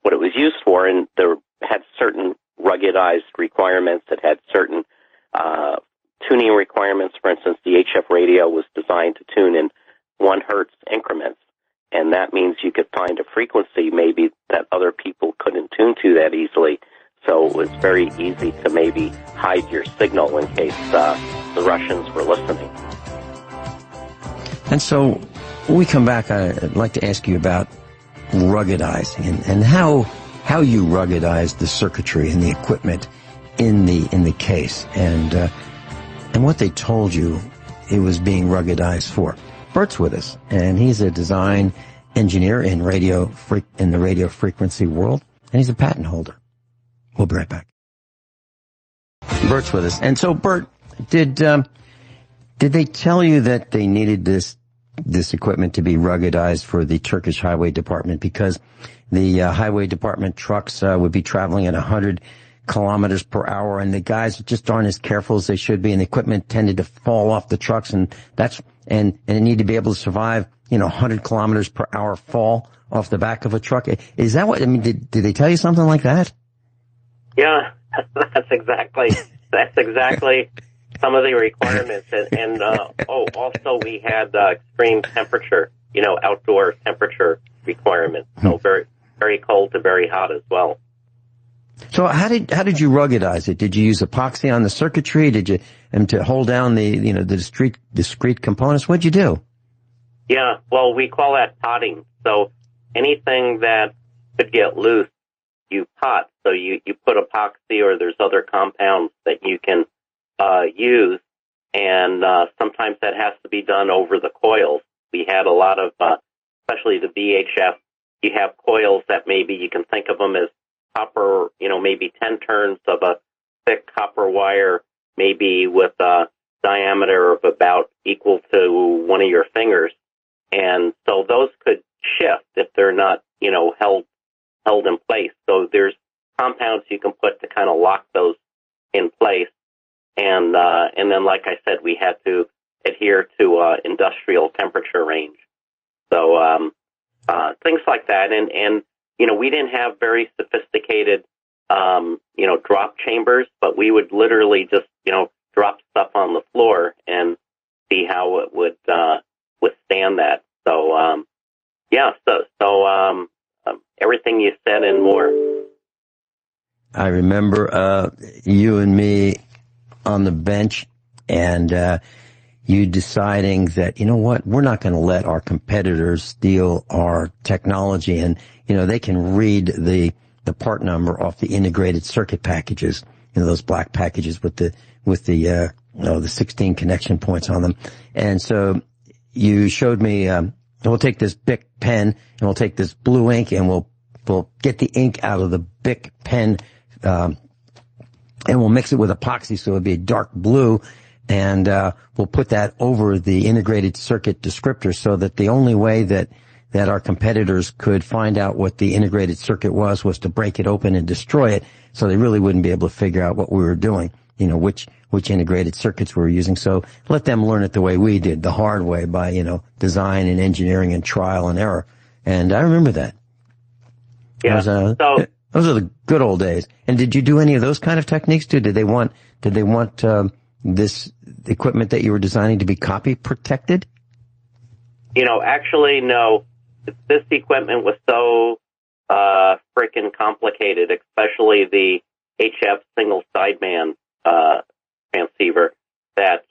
[SPEAKER 5] what it was used for. And there had certain ruggedized requirements. It had certain tuning requirements. For instance, the HF radio was designed to tune in 1 hertz increments. And that means you could find a frequency maybe that other people couldn't tune to that easily. So it was very easy to maybe hide your signal in case the Russians were listening.
[SPEAKER 3] And so when we come back, I'd like to ask you about ruggedizing and how you ruggedized the circuitry and the equipment in the case, and what they told you it was being ruggedized for. Bert's with us, and he's a design engineer in the radio frequency world, and he's a patent holder. We'll be right back. Bert's with us. And so, Bert, did they tell you that they needed this equipment to be ruggedized for the Turkish Highway Department, because the Highway Department trucks would be traveling at 100 kilometers per hour, and the guys just aren't as careful as they should be, and the equipment tended to fall off the trucks, and it need to be able to survive, 100 kilometers per hour fall off the back of a truck. Is that what, did they tell you something like that?
[SPEAKER 5] Yeah, that's exactly some of the requirements. And also we had extreme temperature, outdoor temperature requirements. So very, very cold to very hot as well.
[SPEAKER 3] So how did you ruggedize it? Did you use epoxy on the circuitry? And to hold down the discrete components? What'd you do?
[SPEAKER 5] Yeah, well, we call that potting. So anything that could get loose, you pot. So you put epoxy, or there's other compounds that you can use, and sometimes that has to be done over the coils. We had a lot of, especially the VHF, you have coils that maybe you can think of them as copper, maybe 10 turns of a thick copper wire, maybe with a diameter of about equal to one of your fingers. And so those could shift if they're not, held in place. So there's compounds you can put to kind of lock those in place. And then, like I said, we had to adhere to industrial temperature range. So things like that. And we didn't have very sophisticated, drop chambers, but we would literally just, drop stuff on the floor and see how it would withstand that. So, everything you said and more.
[SPEAKER 3] I remember you and me on the bench, and you deciding that, you know what, we're not going to let our competitors steal our technology, and, you know, they can read the part number off the integrated circuit packages, you know, those black packages with the 16 connection points on them. And so you showed me, we'll take this Bic pen and we'll take this blue ink and we'll get the ink out of the Bic pen, and we'll mix it with epoxy so it'll be a dark blue, and we'll put that over the integrated circuit descriptor, so that the only way that our competitors could find out what the integrated circuit was to break it open and destroy it, so they really wouldn't be able to figure out what we were doing, you know, which integrated circuits we were using. So let them learn it the way we did, the hard way, by, you know, design and engineering and trial and error. And I remember that.
[SPEAKER 5] Yeah.
[SPEAKER 3] Those are the good old days. And did you do any of those kind of techniques too? Did they want this equipment that you were designing to be copy protected?
[SPEAKER 5] You know, actually, no. This equipment was so freaking complicated, especially the HF single sideband transceiver, that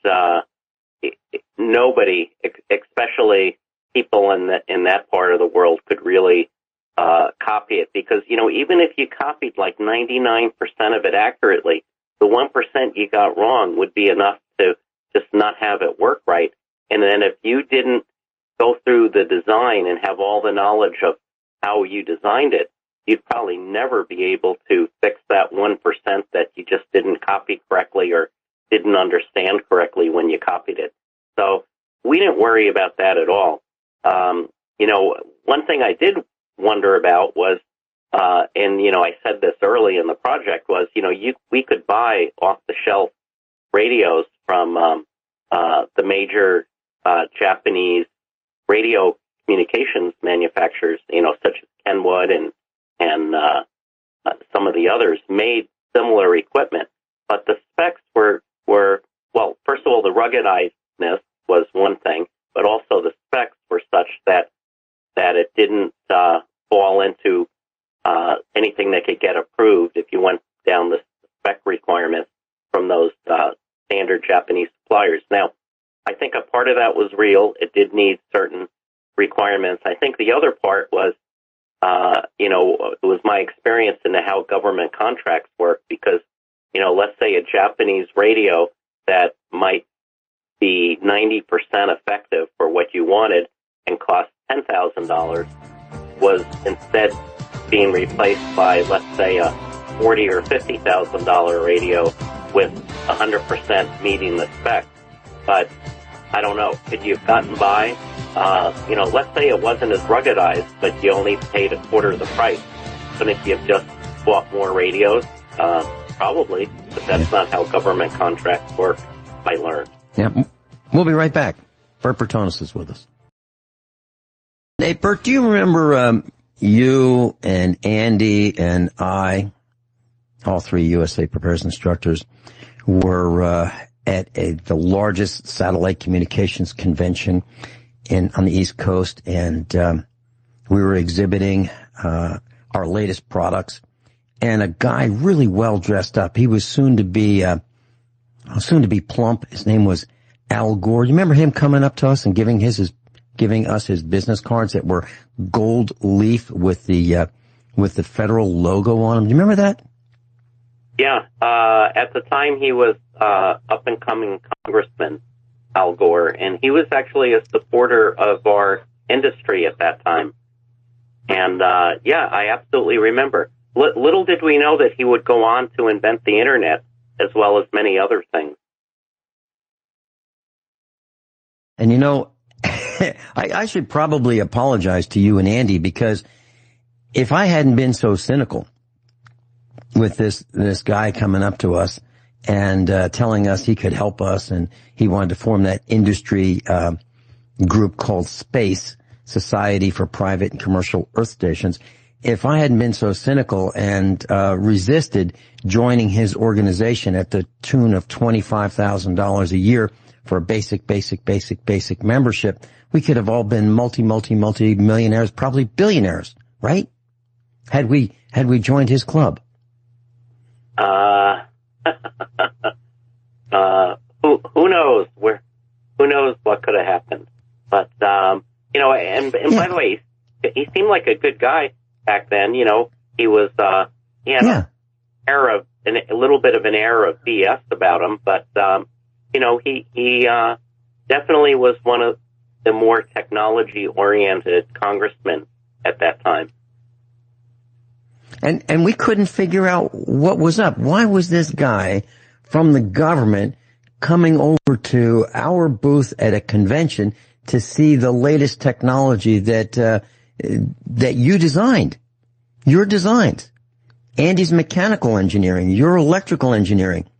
[SPEAKER 5] nobody, especially people in that part of the world, could really copy it. Because, you know, even if you copied like 99% of it accurately, the 1% you got wrong would be enough to just not have it work right. And then if you didn't go through the design and have all the knowledge of how you designed it, you'd probably never be able to fix that 1% that you just didn't copy correctly or didn't understand correctly when you copied it. So we didn't worry about that at all. You know, one thing I did wonder about was, and, you know, I said this early in the project, was, you know, we could buy off-the-shelf radios from the major Japanese radio communications manufacturers, you know, such as Kenwood and some of the others, made similar equipment. But the specs were, well, first of all, the ruggedizedness was one thing, but also the specs were such that it didn't fall into anything that could get approved if you went down the spec requirements from those standard Japanese suppliers. Now, I think a part of that was real. It did need certain requirements. I think the other part was, you know, it was my experience into how government contracts work, because, you know, let's say a Japanese radio that might be 90% effective for what you wanted and cost $10,000 was instead being replaced by, let's say, a $40,000 or $50,000 radio with 100% meeting the spec. But I don't know, could you have gotten by? You know, let's say it wasn't as ruggedized, but you only paid a quarter of the price. Couldn't you have just bought more radios? Probably, but that's not how government contracts work, I learned.
[SPEAKER 3] Yeah, we'll be right back. Bert Bertonis is with us. Hey, Bert, do you remember you and Andy and I, all three USA Prepares instructors, were at the largest satellite communications convention on the East Coast, and we were exhibiting our latest products. And a guy really well dressed up. He was soon to be plump. His name was Al Gore. You remember him coming up to us and giving us his business cards that were gold leaf with the federal logo on them? Do you remember that?
[SPEAKER 5] Yeah. At the time, he was up and coming Congressman Al Gore, and he was actually a supporter of our industry at that time. And yeah, I absolutely remember. Little did we know that he would go on to invent the internet as well as many other things.
[SPEAKER 3] And you know, I should probably apologize to you and Andy, because if I hadn't been so cynical with this guy coming up to us and telling us he could help us, and he wanted to form that industry group called SPACE, Society for Private and Commercial Earth Stations, if I hadn't been so cynical and resisted joining his organization at the tune of $25,000 a year for a basic membership, we could have all been multi-millionaires, probably billionaires, right? Had we joined his club.
[SPEAKER 5] Who knows? who knows what could have happened. But, you know, and by the way, he seemed like a good guy back then. You know, he was, he had a little bit of an air of BS about him, but, you know, he definitely was one of the more technology-oriented congressmen at that time.
[SPEAKER 3] And we couldn't figure out what was up. Why was this guy from the government coming over to our booth at a convention to see the latest technology that you designed? Your designs. Andy's mechanical engineering, your electrical engineering.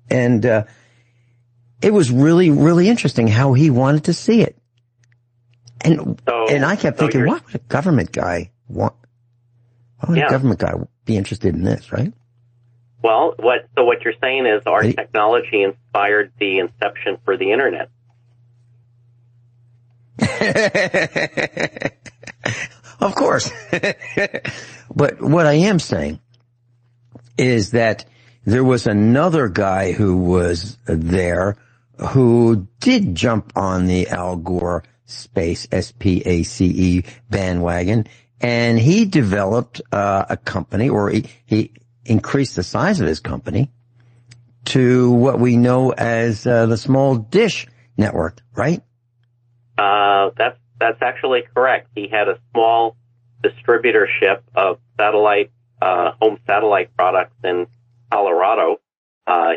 [SPEAKER 3] And it was really, really interesting how he wanted to see it. And I kept thinking, why would a government guy want? Why would a government guy be interested in this, right?
[SPEAKER 5] Well, what you're saying is our technology inspired the inception for the internet.
[SPEAKER 3] Of course. But what I am saying is that there was another guy who was there who did jump on the Al Gore space, SPACE bandwagon, and he developed a company, or he increased the size of his company to what we know as the Small Dish Network, right?
[SPEAKER 5] That's actually correct. He had a small distributorship of satellite, home satellite products in Colorado.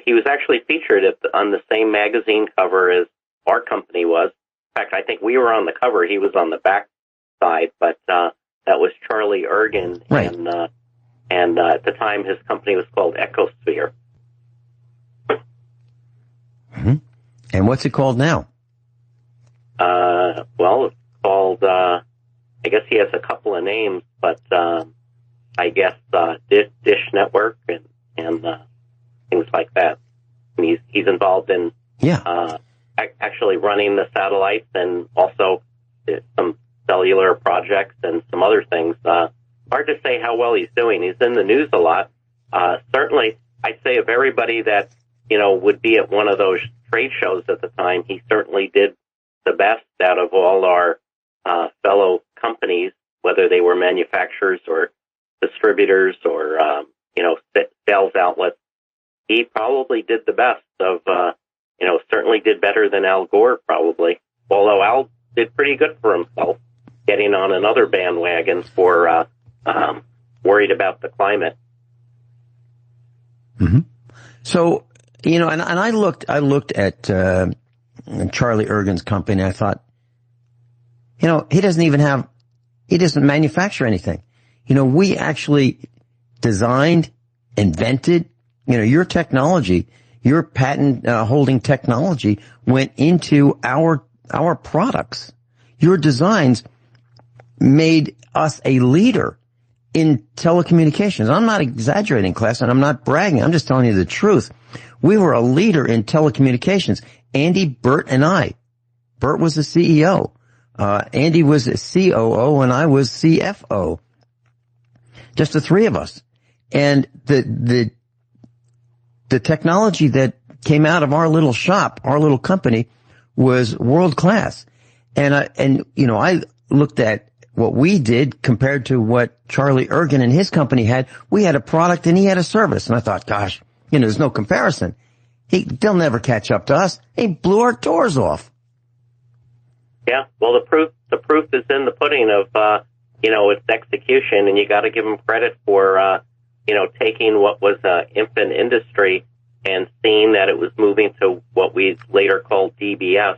[SPEAKER 5] He was actually featured on the same magazine cover as our company was. In fact, I think we were on the cover. He was on the back side, but that was Charlie Ergen,
[SPEAKER 3] right.
[SPEAKER 5] And at the time his company was called Ecosphere.
[SPEAKER 3] Mm-hmm. And what's it called now?
[SPEAKER 5] Well, it's called, I guess he has a couple of names, but I guess Dish Network and things like that. And he's involved in actually running the satellites and also some cellular projects and some other things. Hard to say how well he's doing. He's in the news a lot. Certainly, I'd say of everybody that, you know, would be at one of those trade shows at the time, he certainly did the best out of all our fellow companies, whether they were manufacturers or distributors or, you know, sales outlets. He probably did the best of, you know, certainly did better than Al Gore probably, although Al did pretty good for himself, getting on another bandwagon for worried about the climate.
[SPEAKER 3] Mm-hmm. So, you know, and I looked at Charlie Ergen's company, and I thought, you know, he doesn't manufacture anything. You know, we actually designed, invented, you know, your technology, your patent holding technology went into our products. Your designs made us a leader in telecommunications. I'm not exaggerating, class, and I'm not bragging. I'm just telling you the truth. We were a leader in telecommunications. Andy, Bert, and I. Bert was the CEO. Andy was a COO, and I was CFO. Just the three of us. And the technology that came out of our little shop, our little company, was world class. And you know, I looked at what we did compared to what Charlie Ergen and his company had. We had a product and he had a service. And I thought, gosh, you know, there's no comparison. They'll never catch up to us. He blew our doors off.
[SPEAKER 5] Yeah, well, the proof is in the pudding of, you know, its execution, and you got to give them credit for, you know, taking what was an infant industry and seeing that it was moving to what we later called DBS,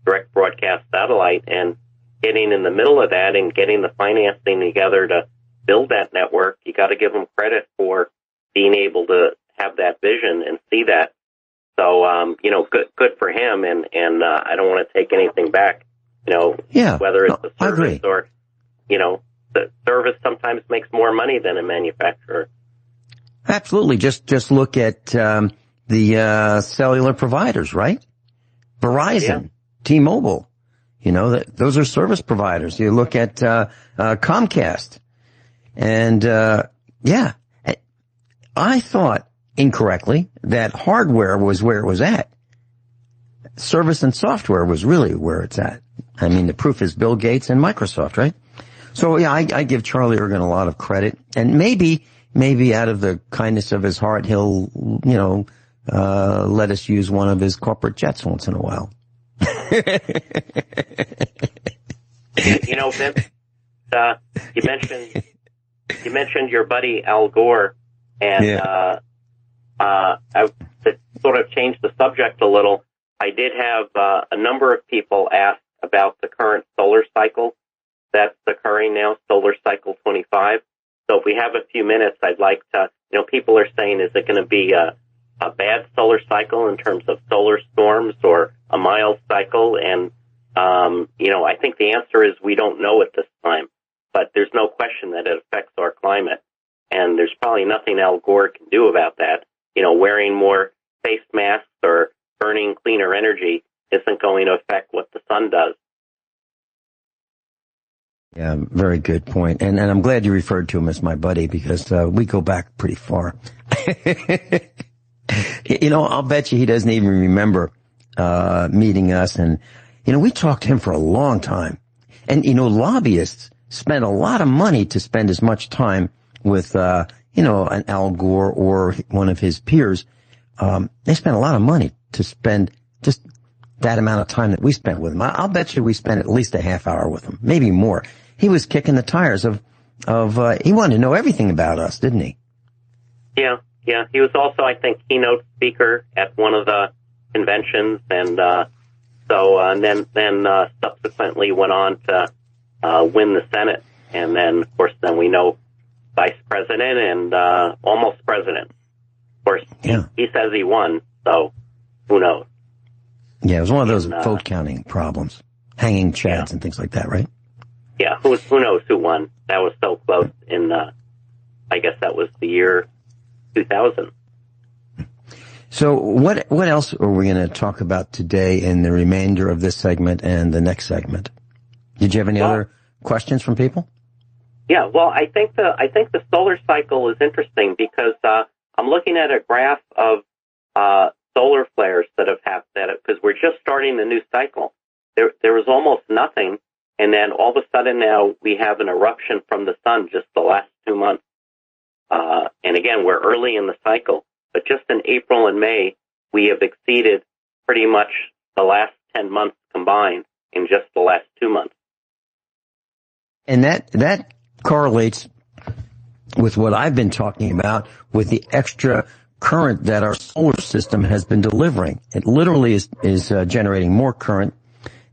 [SPEAKER 5] direct broadcast satellite, and getting in the middle of that and getting the financing together to build that network. You got to give them credit for being able to have that vision and see that. So, you know, good for him, and I don't want to take anything back. You know, whether it's a service or, you know, the service sometimes makes more money than a manufacturer.
[SPEAKER 3] Absolutely. Just look at the cellular providers, right? Verizon, T-Mobile. You know, those are service providers. You look at Comcast. And I thought incorrectly that hardware was where it was at. service and software was really where it's at. I mean, the proof is Bill Gates and Microsoft, right? So yeah, I give Charlie Ergen a lot of credit, and maybe out of the kindness of his heart, he'll, let us use one of his corporate jets once in a while.
[SPEAKER 5] Vince, you mentioned your buddy Al Gore, and to sort of change the subject a little, I did have a number of people ask about the current solar cycle that's occurring now, solar cycle 25. So if we have a few minutes, I'd like to, people are saying, is it going to be a bad solar cycle in terms of solar storms or a mild cycle? And, I think the answer is we don't know at this time, but there's no question that it affects our climate. And there's probably nothing Al Gore can do about that. Wearing more face masks or burning cleaner energy isn't going to affect what the sun does.
[SPEAKER 3] Yeah, very good point. And I'm glad you referred to him as my buddy, because we go back pretty far. I'll bet you he doesn't even remember meeting us. And, we talked to him for a long time. And, lobbyists spend a lot of money to spend as much time with, an Al Gore or one of his peers. They spend a lot of money to spend just that amount of time that we spent with him. I'll bet you we spent at least a half hour with him, maybe more. He was kicking the tires of he wanted to know everything about us, didn't he?
[SPEAKER 5] Yeah. He was also, I think, keynote speaker at one of the conventions, and then subsequently went on to win the Senate, and then, of course, we know vice president and almost president. Of course, he says he won, so who knows?
[SPEAKER 3] Yeah, it was one of those vote counting problems, hanging chads and things like that, right?
[SPEAKER 5] Yeah, who knows who won? That was so close in, I guess that was the year 2000.
[SPEAKER 3] So what else are we going to talk about today in the remainder of this segment and the next segment? Did you have any other questions from people?
[SPEAKER 5] Yeah, well, I think the solar cycle is interesting because I'm looking at a graph of solar flares that have happened, because we're just starting the new cycle. There was almost nothing, and then all of a sudden now we have an eruption from the sun just the last 2 months. And again, we're early in the cycle, but just in April and May, we have exceeded pretty much the last 10 months combined in just the last 2 months.
[SPEAKER 3] And that correlates with what I've been talking about with the extra current that our solar system has been delivering. It literally is generating more current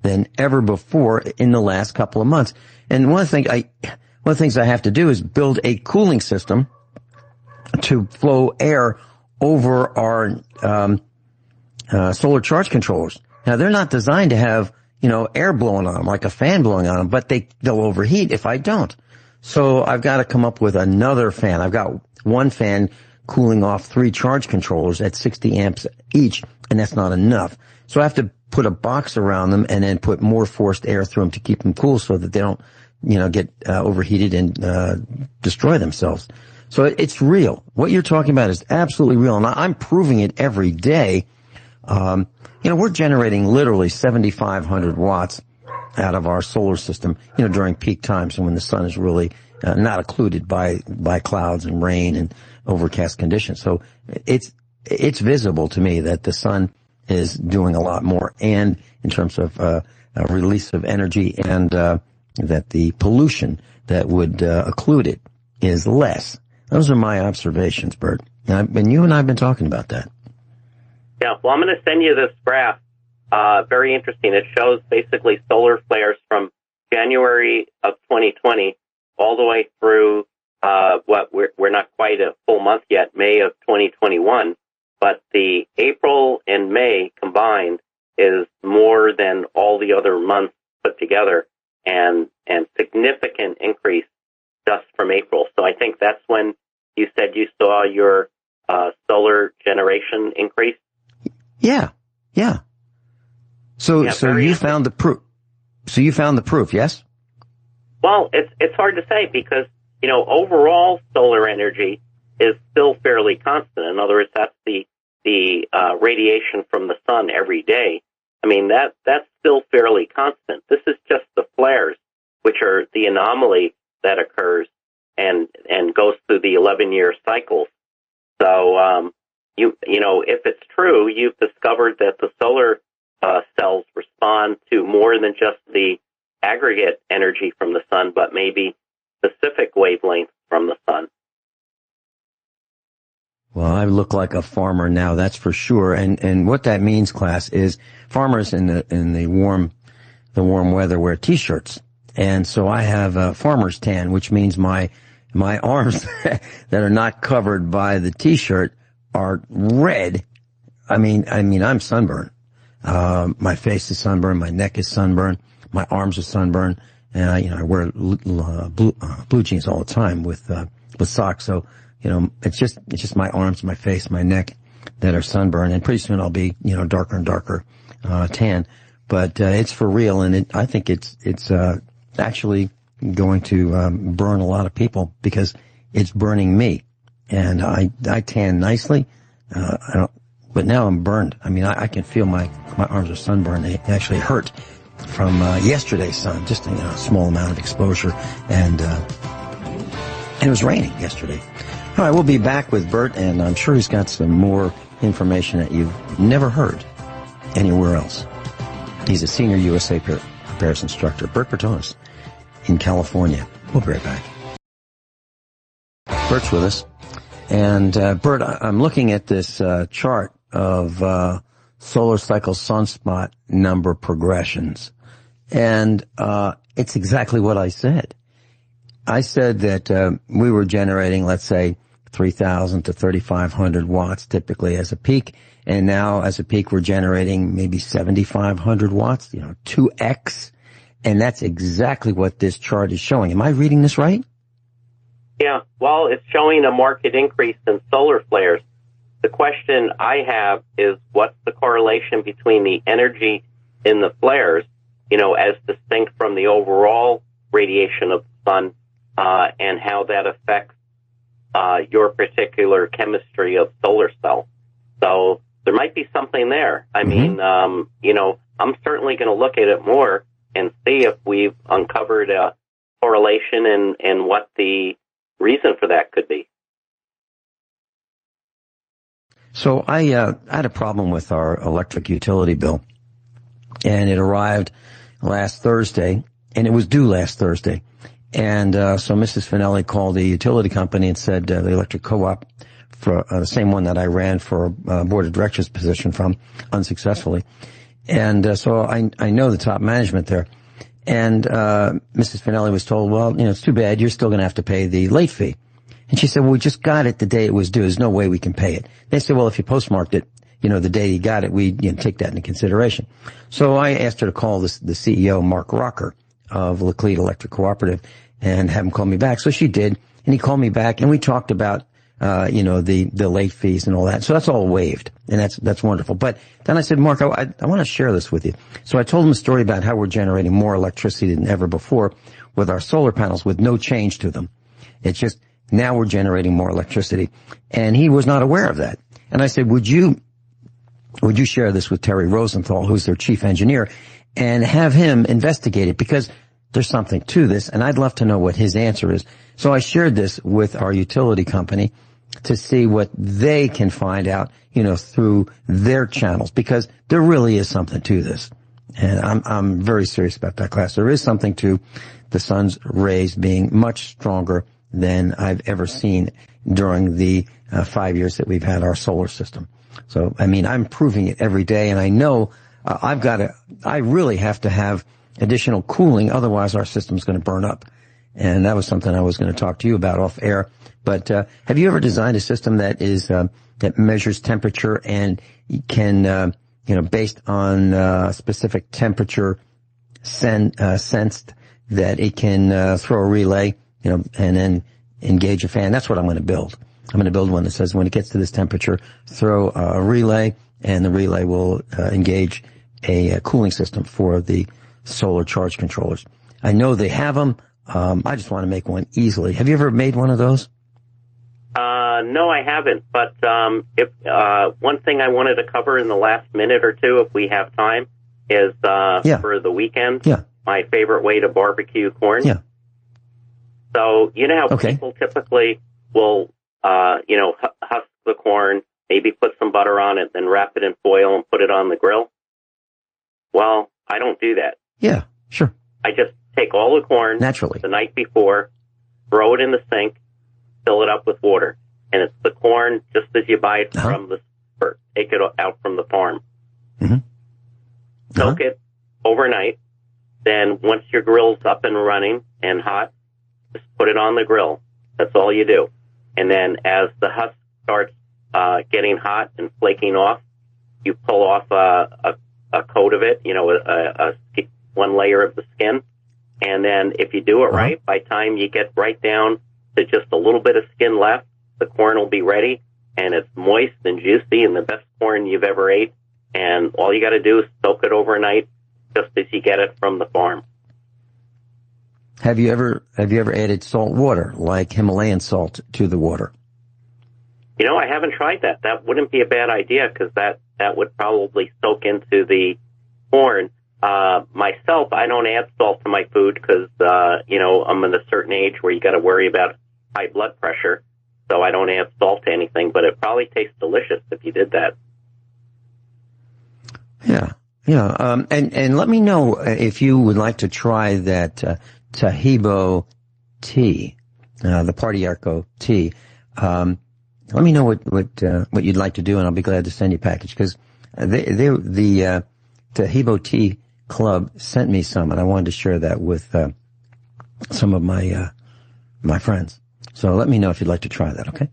[SPEAKER 3] than ever before in the last couple of months. And one of the things I have to do is build a cooling system to flow air over our solar charge controllers. Now, they're not designed to have air blowing on them, like a fan blowing on them, but they'll overheat if I don't. So I've got to come up with another fan. I've got one fan cooling off 3 charge controllers at 60 amps each, and that's not enough. So I have to put a box around them and then put more forced air through them to keep them cool so that they don't, get overheated and destroy themselves. So it's real. What you're talking about is absolutely real, and I'm proving it every day. We're generating literally 7,500 watts out of our solar system, during peak times and when the sun is really not occluded by clouds and rain and overcast conditions. So it's visible to me that the sun is doing a lot more, and in terms of release of energy, and that the pollution that would occlude it is less. Those are my observations, Bert. And you and I have been talking about that.
[SPEAKER 5] Yeah, well, I'm going to send you this graph. Very interesting. It shows basically solar flares from January of 2020 all the way through we're not quite a full month yet, May of 2021. But the April and May combined is more than all the other months put together, and significant increase just from April. So I think that's when you said you saw your solar generation increase. Yeah.
[SPEAKER 3] So you found the proof. So you found the proof, yes?
[SPEAKER 5] Well, it's hard to say because overall solar energy is still fairly constant. In other words, that's the radiation from the sun every day. I mean, that's still fairly constant. This is just the flares, which are the anomaly that occurs and goes through the 11-year cycles. So, you know, if it's true, you've discovered that the solar cells respond to more than just the aggregate energy from the sun, but maybe specific wavelengths from the sun.
[SPEAKER 3] Well, I look like a farmer now, that's for sure. And what that means, class, is farmers in the warm weather wear t-shirts. And so I have a farmer's tan, which means my arms that are not covered by the t-shirt are red. I mean, I'm sunburned. My face is sunburned, my neck is sunburned, my arms are sunburned, and I wear blue jeans all the time with socks. So, it's just my arms, my face, my neck that are sunburned, and pretty soon I'll be, darker and darker, tan. But, it's for real, and I think it's actually going to, burn a lot of people because it's burning me. And I tan nicely, but now I'm burned. I mean, I can feel my arms are sunburned. They actually hurt from, yesterday's sun, just a small amount of exposure. And it was raining yesterday. All right, we'll be back with Bert, and I'm sure he's got some more information that you've never heard anywhere else. He's a senior USA Prepares instructor, Bert Bertonis, in California. We'll be right back. Bert's with us. And, Bert, I'm looking at this chart of solar cycle sunspot number progressions. And it's exactly what I said. I said that we were generating, let's say, 3,000 to 3,500 watts typically as a peak. And now as a peak, we're generating maybe 7,500 watts, 2x. And that's exactly what this chart is showing. Am I reading this right?
[SPEAKER 5] Yeah, well, it's showing a marked increase in solar flares. The question I have is, what's the correlation between the energy in the flares, as distinct from the overall radiation of the sun, and how that affects your particular chemistry of solar cell? So there might be something there. I mean, I'm certainly going to look at it more and see if we've uncovered a correlation and what the reason for that could be.
[SPEAKER 3] So I had a problem with our electric utility bill, and it arrived last Thursday, and it was due last Thursday. And so Mrs. Finelli called the utility company and said the electric co-op, for the same one that I ran for board of directors position from unsuccessfully. And so I know the top management there. And Mrs. Finelli was told, well, it's too bad. You're still going to have to pay the late fee. And she said, well, we just got it the day it was due. There's no way we can pay it. They said, well, if you postmarked it, the day you got it, we take that into consideration. So I asked her to call the CEO, Mark Rocker of Laclede Electric Cooperative, and have him call me back. So she did, and he called me back, and we talked about the late fees and all that. So that's all waived, and that's wonderful. But then I said, Mark, I want to share this with you. So I told him a story about how we're generating more electricity than ever before with our solar panels with no change to them. It's just now we're generating more electricity. And he was not aware of that. And I said, would you share this with Terry Rosenthal, who's their chief engineer, and have him investigate it? Because there's something to this, and I'd love to know what his answer is. So I shared this with our utility company to see what they can find out, through their channels, because there really is something to this. And I'm very serious about that, class. There is something to the sun's rays being much stronger than I've ever seen during the 5 years that we've had our solar system. So, I'm proving it every day, and I know I really have to have additional cooling, otherwise our system's going to burn up. And that was something I was going to talk to you about off air. But have you ever designed a system that is that measures temperature and can based on specific temperature sensed, that it can throw a relay, and then engage a fan? That's what I'm going to build. I'm going to build one that says when it gets to this temperature, throw a relay, and the relay will engage a cooling system for the solar charge controllers. I know they have them. I just want to make one easily. Have you ever made one of those?
[SPEAKER 5] No, I haven't. But if one thing I wanted to cover in the last minute or two, if we have time, is for the weekend.
[SPEAKER 3] Yeah.
[SPEAKER 5] My favorite way to barbecue corn.
[SPEAKER 3] Yeah.
[SPEAKER 5] So you know how people typically will, husk the corn, maybe put some butter on it, then wrap it in foil and put it on the grill. Well, I don't do that.
[SPEAKER 3] Yeah, sure.
[SPEAKER 5] I just take all the corn
[SPEAKER 3] naturally
[SPEAKER 5] the night before, throw it in the sink, fill it up with water, and it's the corn just as you buy it from the store. Take it out from the farm.
[SPEAKER 3] Mm-hmm.
[SPEAKER 5] Soak it overnight. Then once your grill's up and running and hot, just put it on the grill. That's all you do. And then as the husk starts getting hot and flaking off, you pull off a coat of it, one layer of the skin. And then if you do it right, by the time you get right down to just a little bit of skin left, the corn will be ready, and it's moist and juicy and the best corn you've ever ate. And all you got to do is soak it overnight just as you get it from the farm.
[SPEAKER 3] Have you ever added salt water, like Himalayan salt, to the water?
[SPEAKER 5] I haven't tried that. That wouldn't be a bad idea because that would probably soak into the corn. Myself, I don't add salt to my food because, I'm at a certain age where you got to worry about high blood pressure. So I don't add salt to anything, but it probably tastes delicious if you did that.
[SPEAKER 3] Yeah. Yeah. And let me know if you would like to try that, Tahibo tea, the Partiarco tea. Let me know what you'd like to do, and I'll be glad to send you a package because the Tahibo Tea Club sent me some, and I wanted to share that with some of my friends. So let me know if you'd like to try that, okay?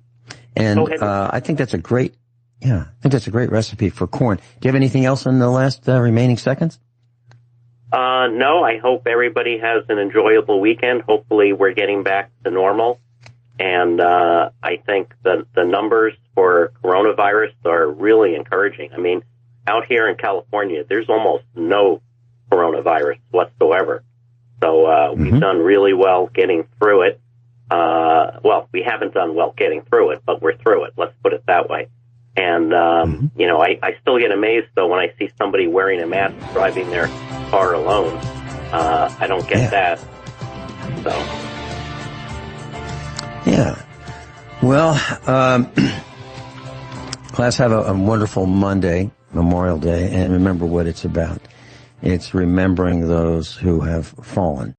[SPEAKER 3] And I think that's a great recipe for corn. Do you have anything else in the last remaining seconds?
[SPEAKER 5] No, I hope everybody has an enjoyable weekend. Hopefully we're getting back to normal. And I think the numbers for coronavirus are really encouraging. I mean, out here in California, there's almost no coronavirus whatsoever. So we've done really well getting through it. Well, we haven't done well getting through it, but we're through it. Let's put it that way. And, I still get amazed, though, when I see somebody wearing a mask driving their car alone. I don't get that. So.
[SPEAKER 3] Yeah. Well, class, have a wonderful Monday, Memorial Day, and remember what it's about. It's remembering those who have fallen.